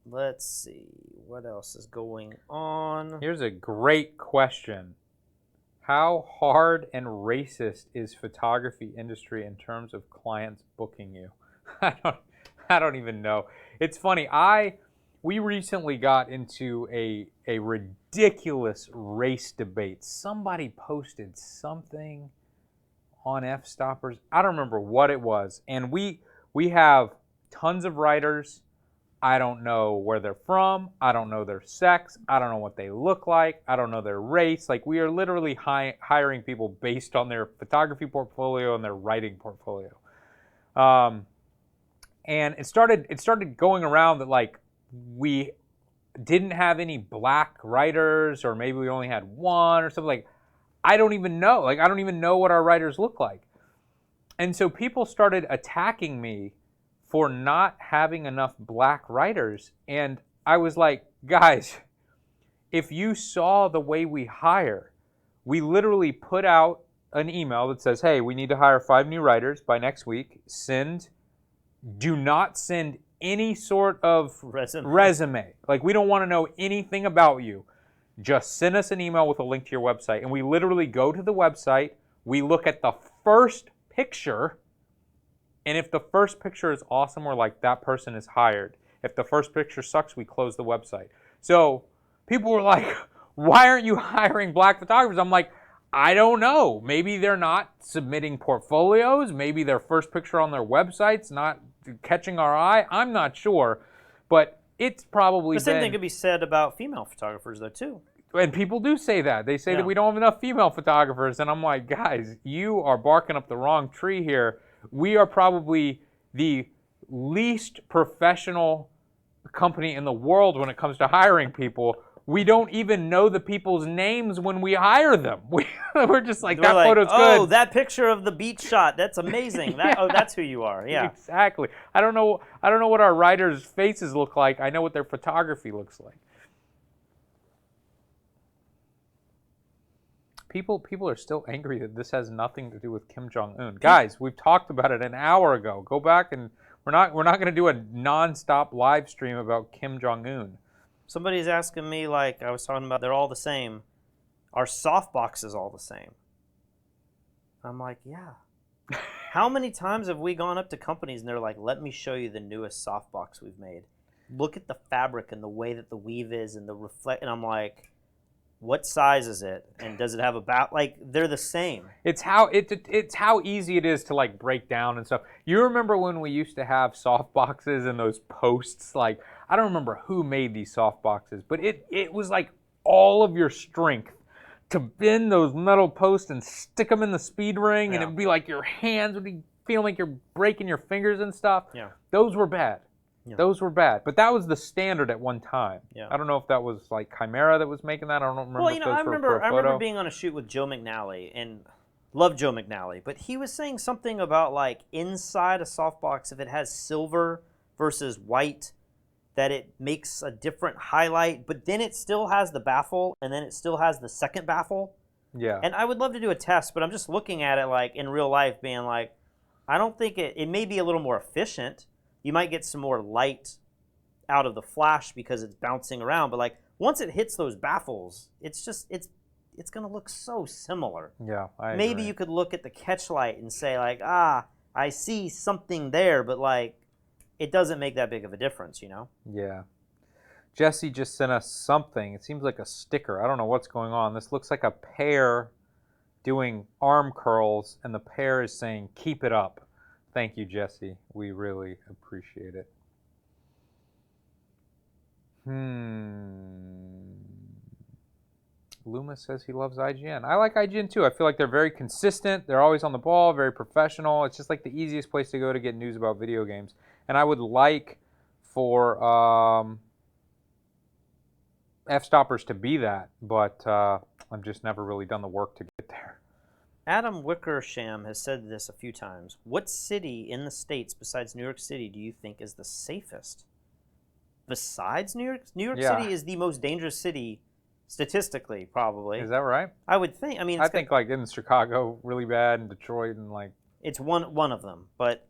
Let's see. What else is going on? Here's a great question. How hard and racist is photography industry in terms of clients booking you? I don't even know. It's funny. We recently got into a ridiculous race debate. Somebody posted something on f-stoppers. I don't remember what it was. And we have tons of writers. I don't know where they're from. I don't know their sex. I don't know what they look like. I don't know their race. Like, we are literally hiring people based on their photography portfolio and their writing portfolio. And it started going around that, like, we didn't have any black writers, or maybe we only had one or something. Like, I don't even know. Like, I don't even know what our writers look like. And so people started attacking me for not having enough black writers. And I was like, guys, if you saw the way we hire, we literally put out an email that says, hey, we need to hire 5 new writers by next week. Do not send any sort of resume. Like, we don't want to know anything about you. Just send us an email with a link to your website. And we literally go to the website, we look at the first picture, and if the first picture is awesome, we're like, that person is hired. If the first picture sucks, we close the website. So people were like, why aren't you hiring black photographers? I'm like, I don't know. Maybe they're not submitting portfolios. Maybe their first picture on their website's not catching our eye. I'm not sure. But it's probably the same thing could be said about female photographers, though, too. And people do say that. They say that we don't have enough female photographers. And I'm like, guys, you are barking up the wrong tree here. We are probably the least professional company in the world when it comes to hiring people. We don't even know the people's names when we hire them. We're just like, that photo's good. Oh, that picture of the beach shot, that's amazing. Oh, that's who you are. Yeah. Exactly. I don't know what our writers' faces look like. I know what their photography looks like. People are still angry that this has nothing to do with Kim Jong-Un. Guys, we've talked about it an hour ago. Go back, and we're not going to do a non-stop live stream about Kim Jong-Un. Somebody's asking me, like I was talking about, they're all the same. Are softboxes all the same? I'm like, yeah. How many times have we gone up to companies and they're like, let me show you the newest softbox we've made. Look at the fabric and the way that the weave is and the reflect. And I'm like, what size is it, and does it have a bat? Like, they're the same. It's how easy it is to, like, break down and stuff. You remember when we used to have soft boxes and those posts? Like, I don't remember who made these soft boxes, but it was like all of your strength to bend those metal posts and stick them in the speed ring, and it'd be like your hands would be feeling like you're breaking your fingers and stuff. Yeah. Those were bad. Yeah. Those were bad, but that was the standard at one time. Yeah. I don't know if that was like Chimera that was making that. I don't remember. Well, I remember being on a shoot with Joe McNally, and love Joe McNally, but he was saying something about, like, inside a softbox, if it has silver versus white, that it makes a different highlight, but then it still has the baffle, and then it still has the second baffle. Yeah. And I would love to do a test, but I'm just looking at it, like, in real life, being like, I don't think it may be a little more efficient. You might get some more light out of the flash because it's bouncing around, but, like, once it hits those baffles, it's going to look so similar. Yeah, I agree. Maybe you could look at the catch light and say, like, I see something there, but, like, it doesn't make that big of a difference, you know? Yeah. Jesse just sent us something. It seems like a sticker. I don't know what's going on. This looks like a pear doing arm curls, and the pear is saying, keep it up. Thank you, Jesse. We really appreciate it. Loomis says he loves IGN. I like IGN too. I feel like they're very consistent. They're always on the ball, very professional. It's just like the easiest place to go to get news about video games. And I would like for F-Stoppers to be that, but I've just never really done the work to get there. Adam Wickersham has said this a few times. What city in the States besides New York City do you think is the safest? Besides New York? New York City is the most dangerous city statistically, probably. Is that right? I would think. I mean, I think like in Chicago, really bad, and Detroit, and like... It's one of them. But,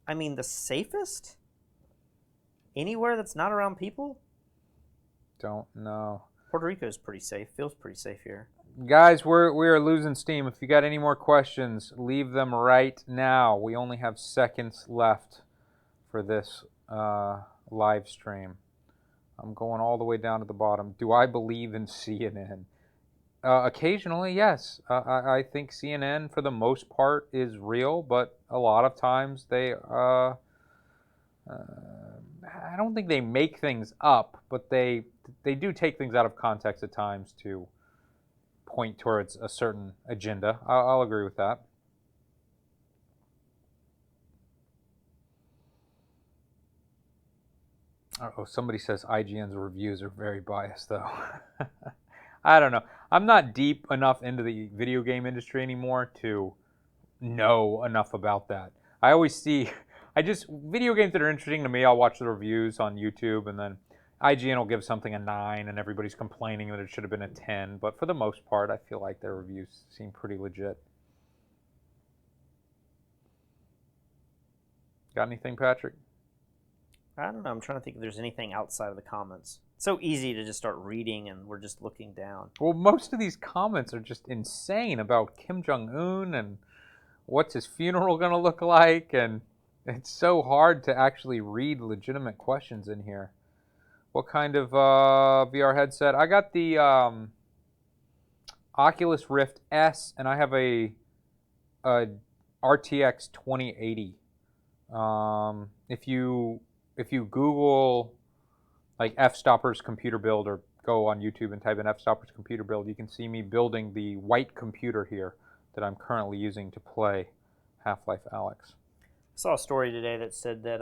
I mean, the safest? Anywhere that's not around people? Don't know. Puerto Rico is pretty safe. Feels pretty safe here. Guys, we are losing steam. If you got any more questions, leave them right now. We only have seconds left for this live stream. I'm going all the way down to the bottom. Do I believe in CNN? Occasionally, yes. I think CNN, for the most part, is real, but a lot of times they I don't think they make things up, but they do take things out of context at times to point towards a certain agenda. I'll agree with that. Oh, somebody says IGN's reviews are very biased, though. I don't know. I'm not deep enough into the video game industry anymore to know enough about that. I always see, video games that are interesting to me, I'll watch the reviews on YouTube, and then IGN will give something a 9, and everybody's complaining that it should have been a 10. But for the most part, I feel like their reviews seem pretty legit. Got anything, Patrick? I don't know. I'm trying to think if there's anything outside of the comments. It's so easy to just start reading and we're just looking down. Well, most of these comments are just insane about Kim Jong-Un and what's his funeral going to look like, and it's so hard to actually read legitimate questions in here. What kind of VR headset? I got the Oculus Rift S, and I have a RTX 2080. If you Google like F-Stoppers computer build, or go on YouTube and type in F-Stoppers computer build, you can see me building the white computer here that I'm currently using to play Half-Life Alyx. I saw a story today that said that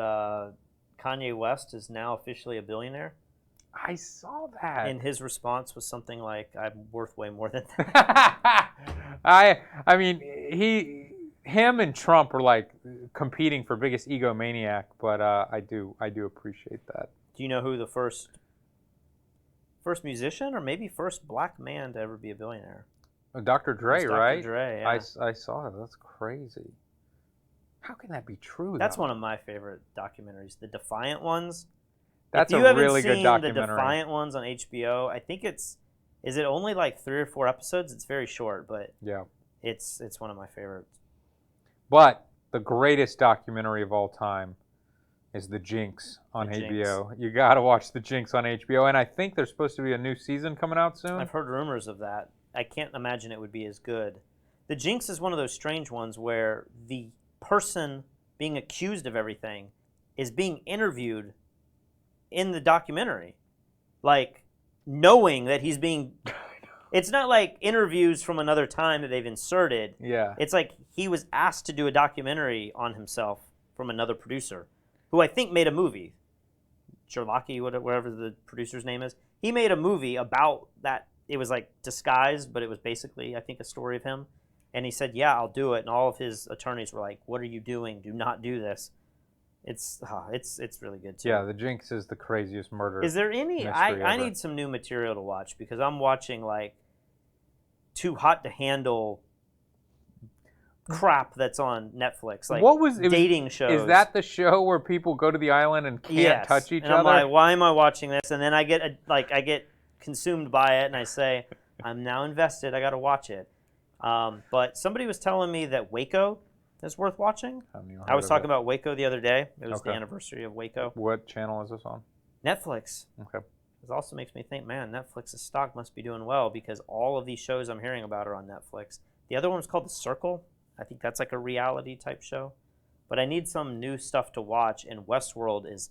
Kanye West is now officially a billionaire. I saw that. And his response was something like, "I'm worth way more than that." I mean, him and Trump are like competing for biggest egomaniac, but I do appreciate that. Do you know who the first musician or maybe first black man to ever be a billionaire? Dr. Dre, right? Dr. Dre, yeah. I saw it. That's crazy. How can that be true? That's one of my favorite documentaries, the Defiant ones. That's a really good documentary. The Defiant ones on HBO, I think is it only like 3 or 4 episodes? It's very short, but yeah, it's one of my favorites. But the greatest documentary of all time is The Jinx on HBO. You got to watch The Jinx on HBO, and I think there's supposed to be a new season coming out soon. I've heard rumors of that. I can't imagine it would be as good. The Jinx is one of those strange ones where the person being accused of everything is being interviewed in the documentary, like knowing that he's being. It's not like interviews from another time that they've inserted. Yeah. It's like he was asked to do a documentary on himself from another producer, who I think made a movie. Cherlaki, whatever the producer's name is. He made a movie about that. It was like disguised, but it was basically, I think, a story of him. And he said, "Yeah, I'll do it." And all of his attorneys were like, "What are you doing? Do not do this." It's really good too. Yeah, The Jinx is the craziest murder. Is there any? I need some new material to watch because I'm watching like Too Hot to Handle crap that's on Netflix, like dating shows. Is that the show where people go to the island and can't touch each other? I'm like, why am I watching this? And then I get consumed by it, and I say, I'm now invested. I got to watch it. But somebody was telling me that Waco is worth watching. I was talking about Waco the other day. It was the anniversary of Waco. What channel is this on? Netflix. Okay. It also makes me think, man, Netflix's stock must be doing well because all of these shows I'm hearing about are on Netflix. The other one was called The Circle. I think that's like a reality type show. But I need some new stuff to watch, and Westworld is.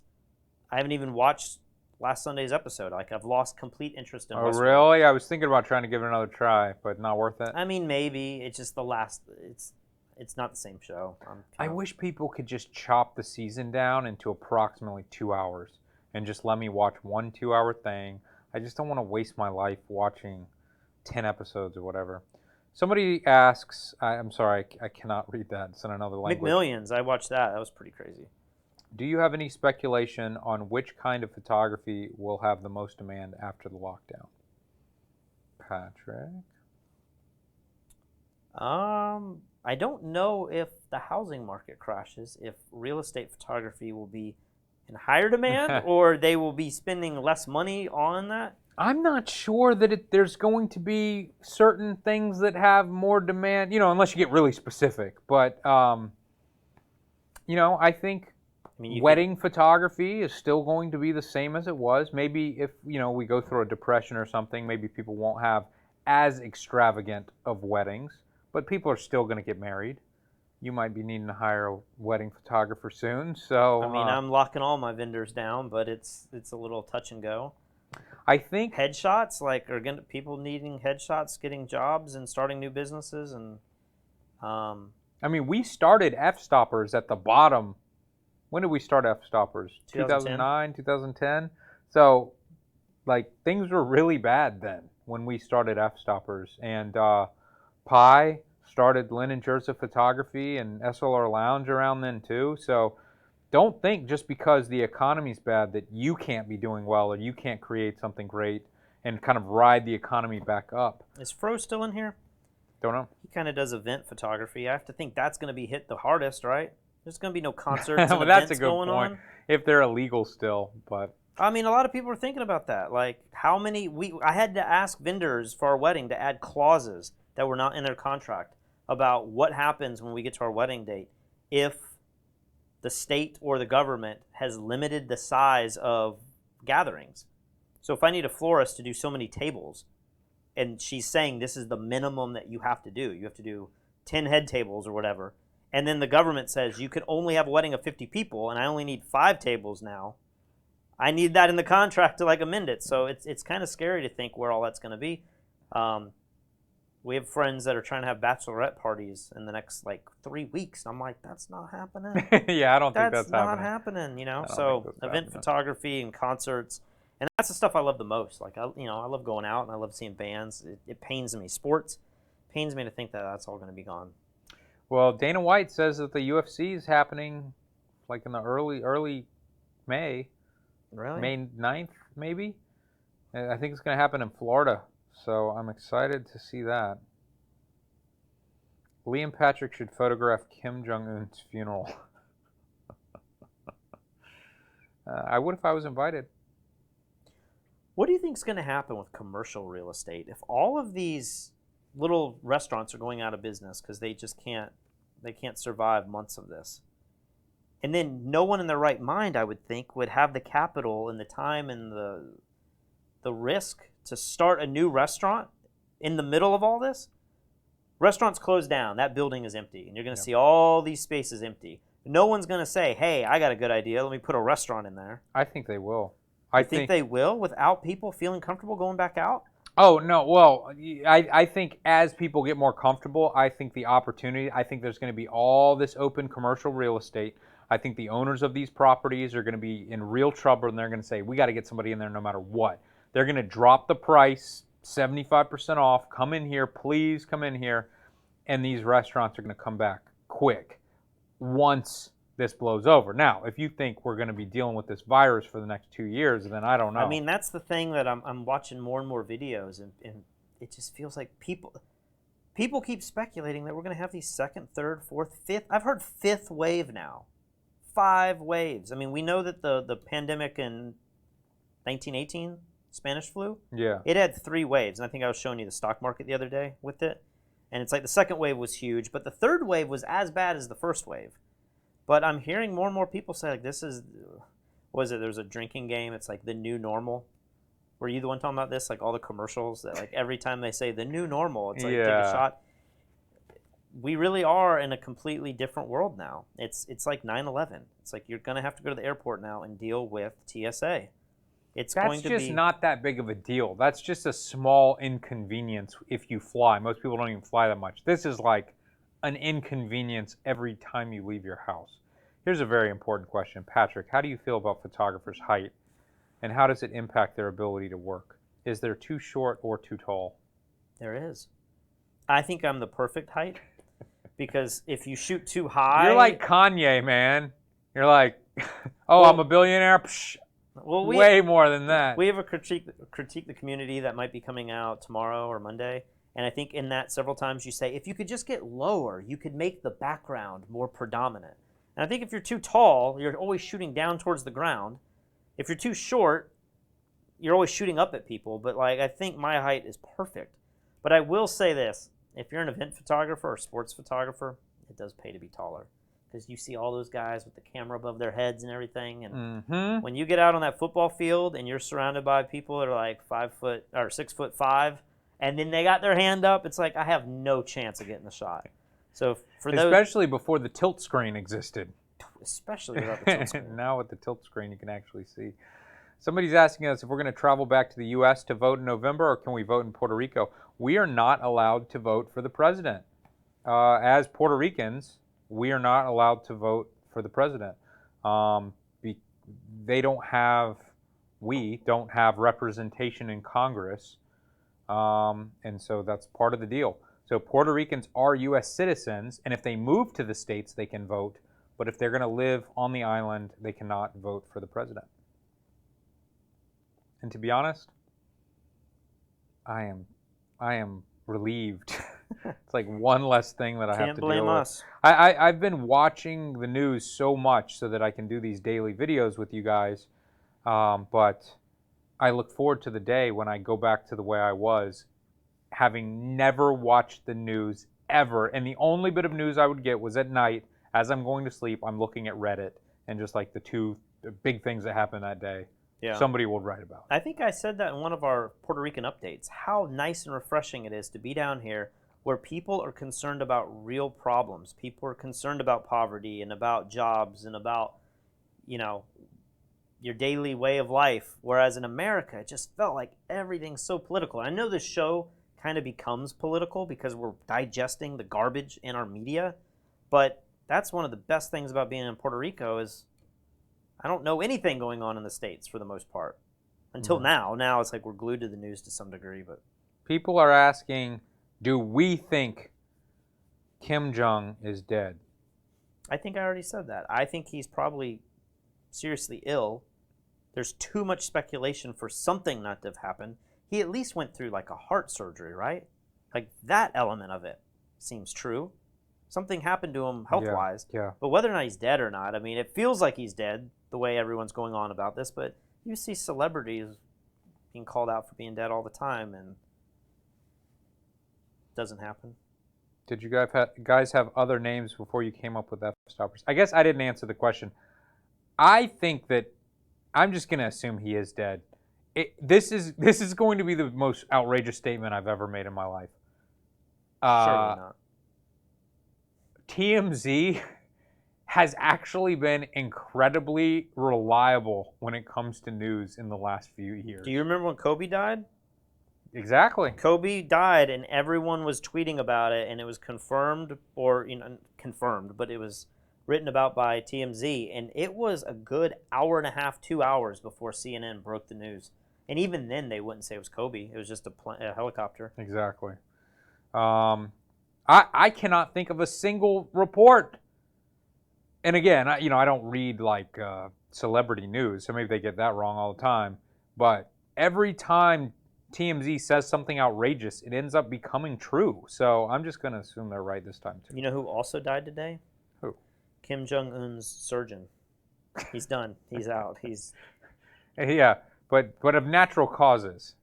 I haven't even watched last Sunday's episode. Like, I've lost complete interest in Westworld. Oh, really? I was thinking about trying to give it another try, but not worth it. I mean, maybe. It's just the last. It's not the same show. I wish people could just chop the season down into approximately 2 hours and just let me watch one 2-hour thing. I just don't want to waste my life watching 10 episodes or whatever. Somebody asks, I'm sorry, I cannot read that. It's in another language. McMillions, I watched that. That was pretty crazy. Do you have any speculation on which kind of photography will have the most demand after the lockdown? Patrick? I don't know if the housing market crashes, if real estate photography will be in higher demand or they will be spending less money on that. I'm not sure that there's going to be certain things that have more demand, unless you get really specific. But, I think wedding photography is still going to be the same as it was. Maybe if, we go through a depression or something, maybe people won't have as extravagant of weddings. But people are still going to get married. you might be needing to hire a wedding photographer soon. So I mean, I'm locking all my vendors down, but it's a little touch and go. I think Headshots, like, are gonna people needing headshots, getting jobs, and starting new businesses, and I mean, we started F Stoppers at the bottom. When did we start F Stoppers? 2010? 2009, 2010. So, like, things were really bad then when we started F Stoppers. And Pi started Lynn and Joseph Photography and SLR Lounge around then too. So, don't think just because the economy's bad that you can't be doing well or you can't create something great and kind of ride the economy back up. is Fro still in here? Don't know. He kind of does event photography. I have to think that's going to be hit the hardest, right? There's going to be no concerts and Well, that's events a good going point. on. If they're illegal still, but I mean, a lot of people are thinking about that. Like, how many I had to ask vendors for our wedding to add clauses that were not in their contract about what happens when we get to our wedding date if the state or the government has limited the size of gatherings. So if I need a florist to do so many tables, and she's saying this is the minimum that you have to do. You have to do 10 head tables or whatever. And then the government says you can only have a wedding of 50 people, and I only need 5 tables now. I need that in the contract to, like, amend it. So it's kind of scary to think where all that's going to be. We have friends that are trying to have bachelorette parties in the next, like, 3 weeks. I'm like, that's not happening. yeah, I don't think that's not happening. happening, you know? I don't So think that's event happening. photography and concerts. And that's the stuff I love the most. Like, I love going out and I love seeing bands. It pains me. Sports pains me to think that that's all going to be gone. Well, Dana White says that the UFC is happening like in the early May. Really? May 9th, maybe? I think it's going to happen in Florida. So I'm excited to see that. Liam Patrick should photograph Kim Jong-Un's funeral. I would if I was invited. What do you think is going to happen with commercial real estate if all of these little restaurants are going out of business because they just can't survive months of this? And then no one in their right mind, I would think, would have the capital and the time and the risk to start a new restaurant in the middle of all this. Restaurants close down. That building is empty, and you're going to see all these spaces empty. No one's going to say, hey, I got a good idea. Let me put a restaurant in there. I think they will. I think they will without people feeling comfortable going back out? Oh, no. Well, I think as people get more comfortable, I think the opportunity, I think there's going to be all this open commercial real estate. I think the owners of these properties are going to be in real trouble, and they're going to say, we got to get somebody in there no matter what. They're going to drop the price 75% off. Come in here, please come in here. And these restaurants are going to come back quick once this blows over. Now, if you think we're going to be dealing with this virus for the next 2 years, then I don't know. I mean, that's the thing that I'm watching more and more videos, and it just feels like people keep speculating that we're going to have these second, third, fourth, fifth. I've heard 5th wave now. 5 waves. I mean, we know that the pandemic in 1918, Spanish flu, it had 3 waves. And I think I was showing you the stock market the other day with it. And it's like the second wave was huge, but the third wave was as bad as the first wave. But I'm hearing more and more people say, like, this is, what is it? There's a drinking game. It's like the new normal. Were you the one talking about this? Like all the commercials that, like, every time they say the new normal, it's like take a shot. We really are in a completely different world now. It's like 9/11. It's like you're going to have to go to the airport now and deal with TSA. That's just not that big of a deal. That's just a small inconvenience if you fly. Most people don't even fly that much. This is like an inconvenience every time you leave your house. Here's a very important question. Patrick, how do you feel about photographers' height, and how does it impact their ability to work? Is there too short or too tall? There is. I think I'm the perfect height because if you shoot too high... You're like Kanye, man. You're like, I'm a billionaire? Psh, well, way more than that. We have a critique the community that might be coming out tomorrow or Monday. And I think in that several times you say, if you could just get lower, you could make the background more predominant. And I think if you're too tall, you're always shooting down towards the ground. If you're too short, you're always shooting up at people. But like, I think my height is perfect. But I will say this, if you're an event photographer or sports photographer, it does pay to be taller. Because you see all those guys with the camera above their heads and everything. And when you get out on that football field and you're surrounded by people that are like 5 foot or 6'5", and then they got their hand up, it's like, I have no chance of getting the shot. So for those, Especially before the tilt screen existed. especially without the tilt screen. Now with the tilt screen, you can actually see. Somebody's asking us if we're going to travel back to the U.S. to vote in November, or can we vote in Puerto Rico? We are not allowed to vote for the president. As Puerto Ricans, we are not allowed to vote for the president. They don't have, we don't have representation in Congress, and so that's part of the deal. So Puerto Ricans are U.S. citizens, and if they move to the states, they can vote. But if they're going to live on the island, they cannot vote for the president. And to be honest, I am relieved. It's like one less thing that I have to Can't deal blame with. us. I've been watching the news so much so that I can do these daily videos with you guys, but I look forward to the day when I go back to the way I was, having never watched the news ever. And the only bit of news I would get was at night as I'm going to sleep. I'm looking at Reddit and just like the two big things that happened that day. Yeah. Somebody will write about. I think I said that in one of our Puerto Rican updates, how nice and refreshing it is to be down here where people are concerned about real problems. People are concerned about poverty and about jobs and about, you know, your daily way of life. Whereas in America, it just felt like everything's so political. I know this show kind of becomes political because we're digesting the garbage in our media, but that's one of the best things about being in Puerto Rico is I don't know anything going on in the States for the most part. Until now. Now it's like we're glued to the news to some degree. But people are asking, do we think Kim Jong is dead? I think I already said that. I think he's probably seriously ill. There's too much speculation for something not to have happened. He at least went through like a heart surgery, right? Like that element of it seems true. Something happened to him health-wise. Yeah. But whether or not he's dead or not, I mean, it feels like he's dead the way everyone's going on about this, but you see celebrities being called out for being dead all the time, and it doesn't happen. Did you guys have other names before you came up with F-stoppers? I guess I didn't answer the question. I think that I'm just going to assume he is dead. This is going to be the most outrageous statement I've ever made in my life. Surely not. TMZ has actually been incredibly reliable when it comes to news in the last few years. Do you remember when Kobe died? Exactly. Kobe died, and everyone was tweeting about it, and it was confirmed, or confirmed, but it was written about by TMZ, and it was a good hour and a half, 2 hours before CNN broke the news. And even then, they wouldn't say it was Kobe. It was just a helicopter. Exactly. I cannot think of a single report. And again, I don't read like celebrity news, so maybe they get that wrong all the time. But every time TMZ says something outrageous, it ends up becoming true. So I'm just going to assume they're right this time too. You know who also died today? Who? Kim Jong Un's surgeon. He's done. He's out. He's. Yeah, but of natural causes.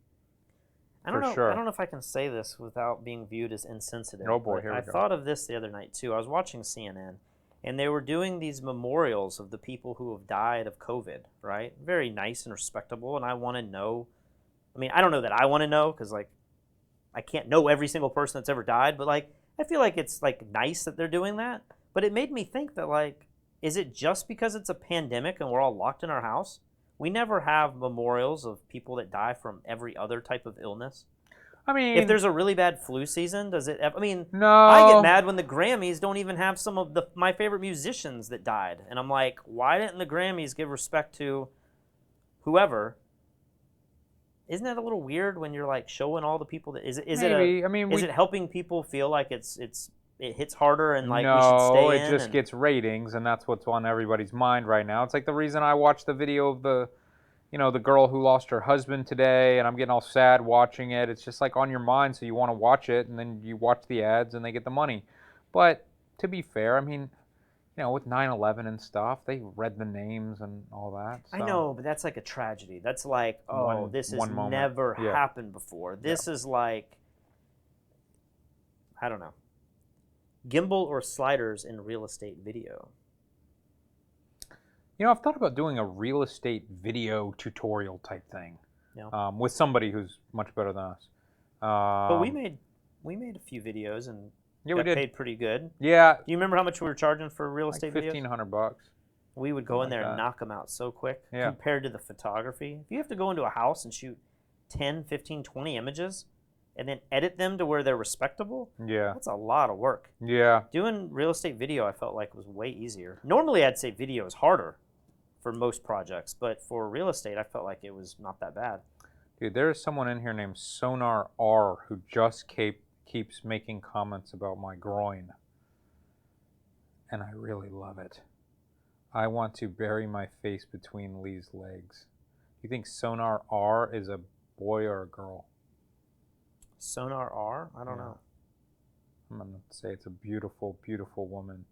I don't know. Sure. I don't know if I can say this without being viewed as insensitive. Oh boy, here we I go. thought of this the other night too. I was watching CNN, and they were doing these memorials of the people who have died of COVID. Right? Very nice and respectable. And I want to know. I mean, I don't know that I want to know because like, I can't know every single person that's ever died. But like, I feel like it's like nice that they're doing that. But it made me think that like, is it just because it's a pandemic and we're all locked in our house? We never have memorials of people that die from every other type of illness. I mean, If there's a really bad flu season, does it? I mean, no. I get mad when the Grammys don't even have some of my favorite musicians that died, and I'm like, why didn't the Grammys give respect to whoever? Isn't that a little weird when you're like showing all the people that is Maybe. I mean, is it helping people feel like it hits harder and like no, we should stay in? it just gets ratings, and that's what's on everybody's mind right now. It's like the reason I watched the video of the girl who lost her husband today, and I'm getting all sad watching it. It's just like on your mind, so you want to watch it, and then you watch the ads, and they get the money. But to be fair, I mean, with 9/11 and stuff, they read the names and all that. So. I know, but that's like a tragedy. That's like, this has moment. never Yeah. happened before. This is like, I don't know. Gimbal or sliders in real estate video? I've thought about doing a real estate video tutorial type thing with somebody who's much better than us. But we made a few videos, and Yeah, we got did. paid pretty good. Yeah, Do you remember how much we were charging for real like estate videos? $1,500. We would go in Something there like and that. knock them out so quick Yeah. compared to the photography. If you have to go into a house and shoot 10, 15, 20 images and then edit them to where they're respectable, Yeah. that's a lot of work. Yeah. Doing real estate video, I felt like was way easier. Normally, I'd say video is harder for most projects, but for real estate, I felt like it was not that bad. Dude, there is someone in here named Sonar R who just keeps making comments about my groin. And I really love it. I want to bury my face between Lee's legs. You think Sonar R is a boy or a girl? Sonar R? I don't know. I'm going to say it's a beautiful, beautiful woman.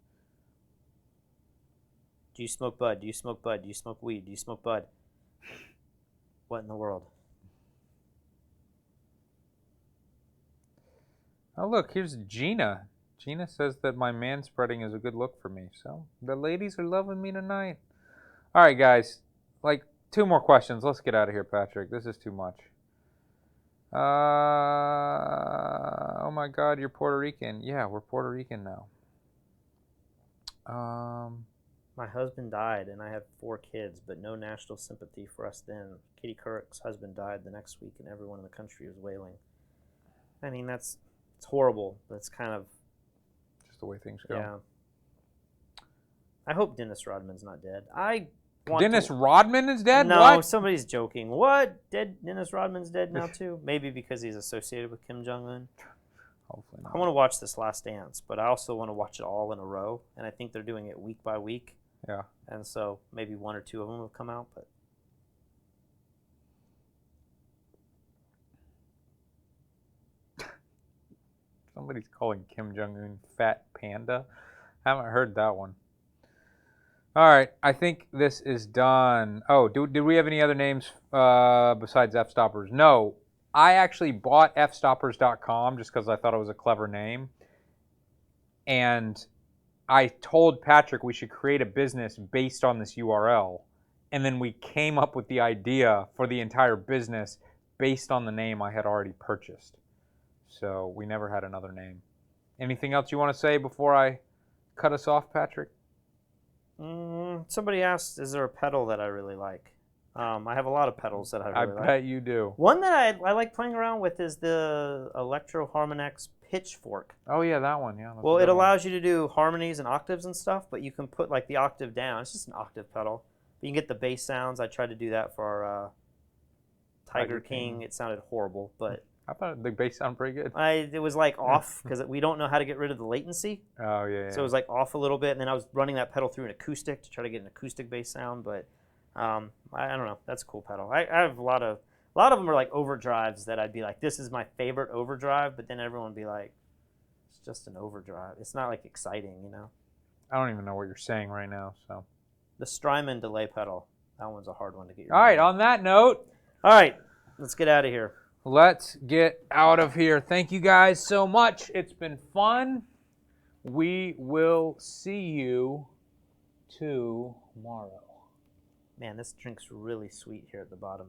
Do you smoke bud? Do you smoke bud? Do you smoke weed? Do you smoke bud? What in the world? Oh, look, here's Gina. Gina says that my man spreading is a good look for me. So the ladies are loving me tonight. All right, guys. Like, 2 more questions. Let's get out of here, Patrick. This is too much. Oh my God, you're Puerto Rican. Yeah, we're Puerto Rican now. My husband died, and I have 4 kids, but no national sympathy for us then. Katie Couric's husband died the next week, and everyone in the country was wailing. I mean, it's horrible. That's kind of just the way things go. Yeah. I hope Dennis Rodman's not dead. Dennis Rodman is dead? No, What? somebody's joking. What? Dennis Rodman's dead now too? Maybe because he's associated with Kim Jong-Un. Hopefully I not. want to watch this Last Dance, but I also want to watch it all in a row, and I think they're doing it week by week. Yeah. And so maybe 1 or 2 of them will come out, but Somebody's calling Kim Jong-Un Fat Panda. Haven't heard that one. All right, I think this is done. Oh, did we have any other names besides F-Stoppers? No. I actually bought fstoppers.com just because I thought it was a clever name. And I told Patrick we should create a business based on this URL. And then we came up with the idea for the entire business based on the name I had already purchased. So we never had another name. Anything else you want to say before I cut us off, Patrick? Somebody asked, is there a pedal that I really like? I have a lot of pedals that I really like. I bet you do. One that I like playing around with is the Electro Harmonix Pitchfork. Oh, yeah, that one. Yeah. Well, it allows you to do harmonies and octaves and stuff, but you can put like the octave down. It's just an octave pedal. But you can get the bass sounds. I tried to do that for our Tiger King. It sounded horrible, but I thought the bass sounded pretty good. it was like off because we don't know how to get rid of the latency. Oh, yeah. So it was like off a little bit, and then I was running that pedal through an acoustic to try to get an acoustic bass sound, but I don't know. That's a cool pedal. I have a lot of them are like overdrives that I'd be like, this is my favorite overdrive, but then everyone would be like, it's just an overdrive. It's not like exciting, you know? I don't even know what you're saying right now. So. The Strymon delay pedal. That one's a hard one to get your All right, hand on that note. All right, let's get out of here. Let's get out of here. Thank you guys so much. It's been fun. We will see you tomorrow. Man, this drink's really sweet here at the bottom.